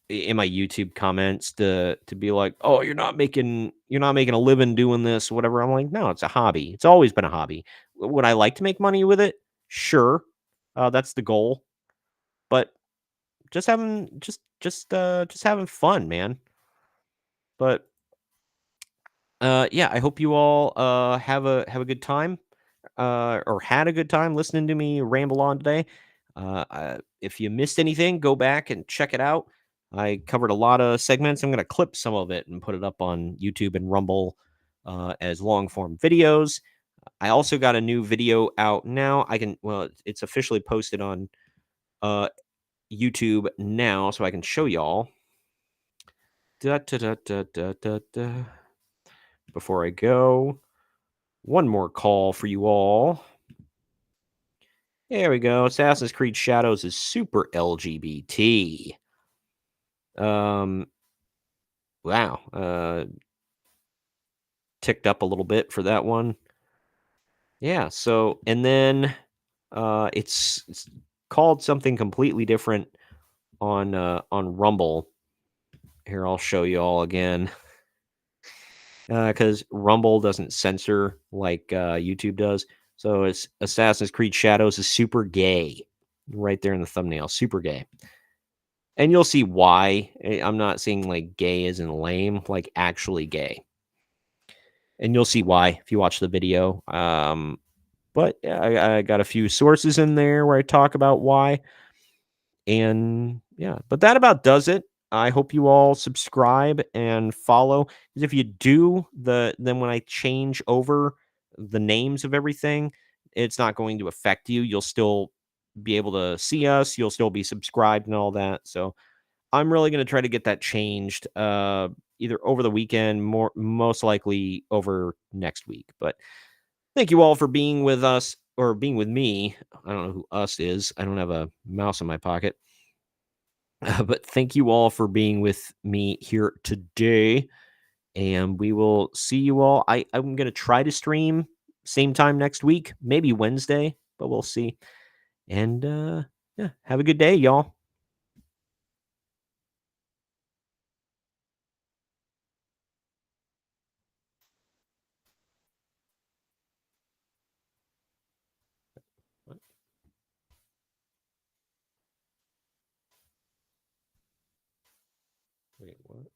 in my YouTube comments to be like, "Oh, you're not making a living doing this," whatever. I'm like, "No, it's a hobby. It's always been a hobby. Would I like to make money with it? Sure, that's the goal. But just having fun, man." But yeah, I hope you all have a good time. or had a good time listening to me ramble on today. If you missed anything, go back and check it out. I covered a lot of segments. I'm going to clip some of it and put it up on YouTube and Rumble as long form videos. I also got a new video out now. It's officially posted on YouTube now, so I can show y'all. Before I go, one more call for you all. There we go. Assassin's Creed Shadows is super LGBT. Wow. Ticked up a little bit for that one. Yeah, so and then it's called something completely different on Rumble. Here, I'll show you all again. Because Rumble doesn't censor like YouTube does. So it's Assassin's Creed Shadows is super gay. Right there in the thumbnail, super gay. And you'll see why. I'm not saying like gay as in lame, like actually gay. And you'll see why if you watch the video. But I got a few sources in there where I talk about why. And yeah, but that about does it. I hope you all subscribe and follow. Because if you do, then when I change over the names of everything, it's not going to affect you. You'll still be able to see us. You'll still be subscribed and all that. So I'm really going to try to get that changed either over the weekend, most likely over next week. But thank you all for being with us or being with me. I don't know who us is. I don't have a mouse in my pocket. But thank you all for being with me here today. And we will see you all. I'm going to try to stream same time next week, maybe Wednesday, but we'll see. And yeah, have a good day, y'all. Wait, what?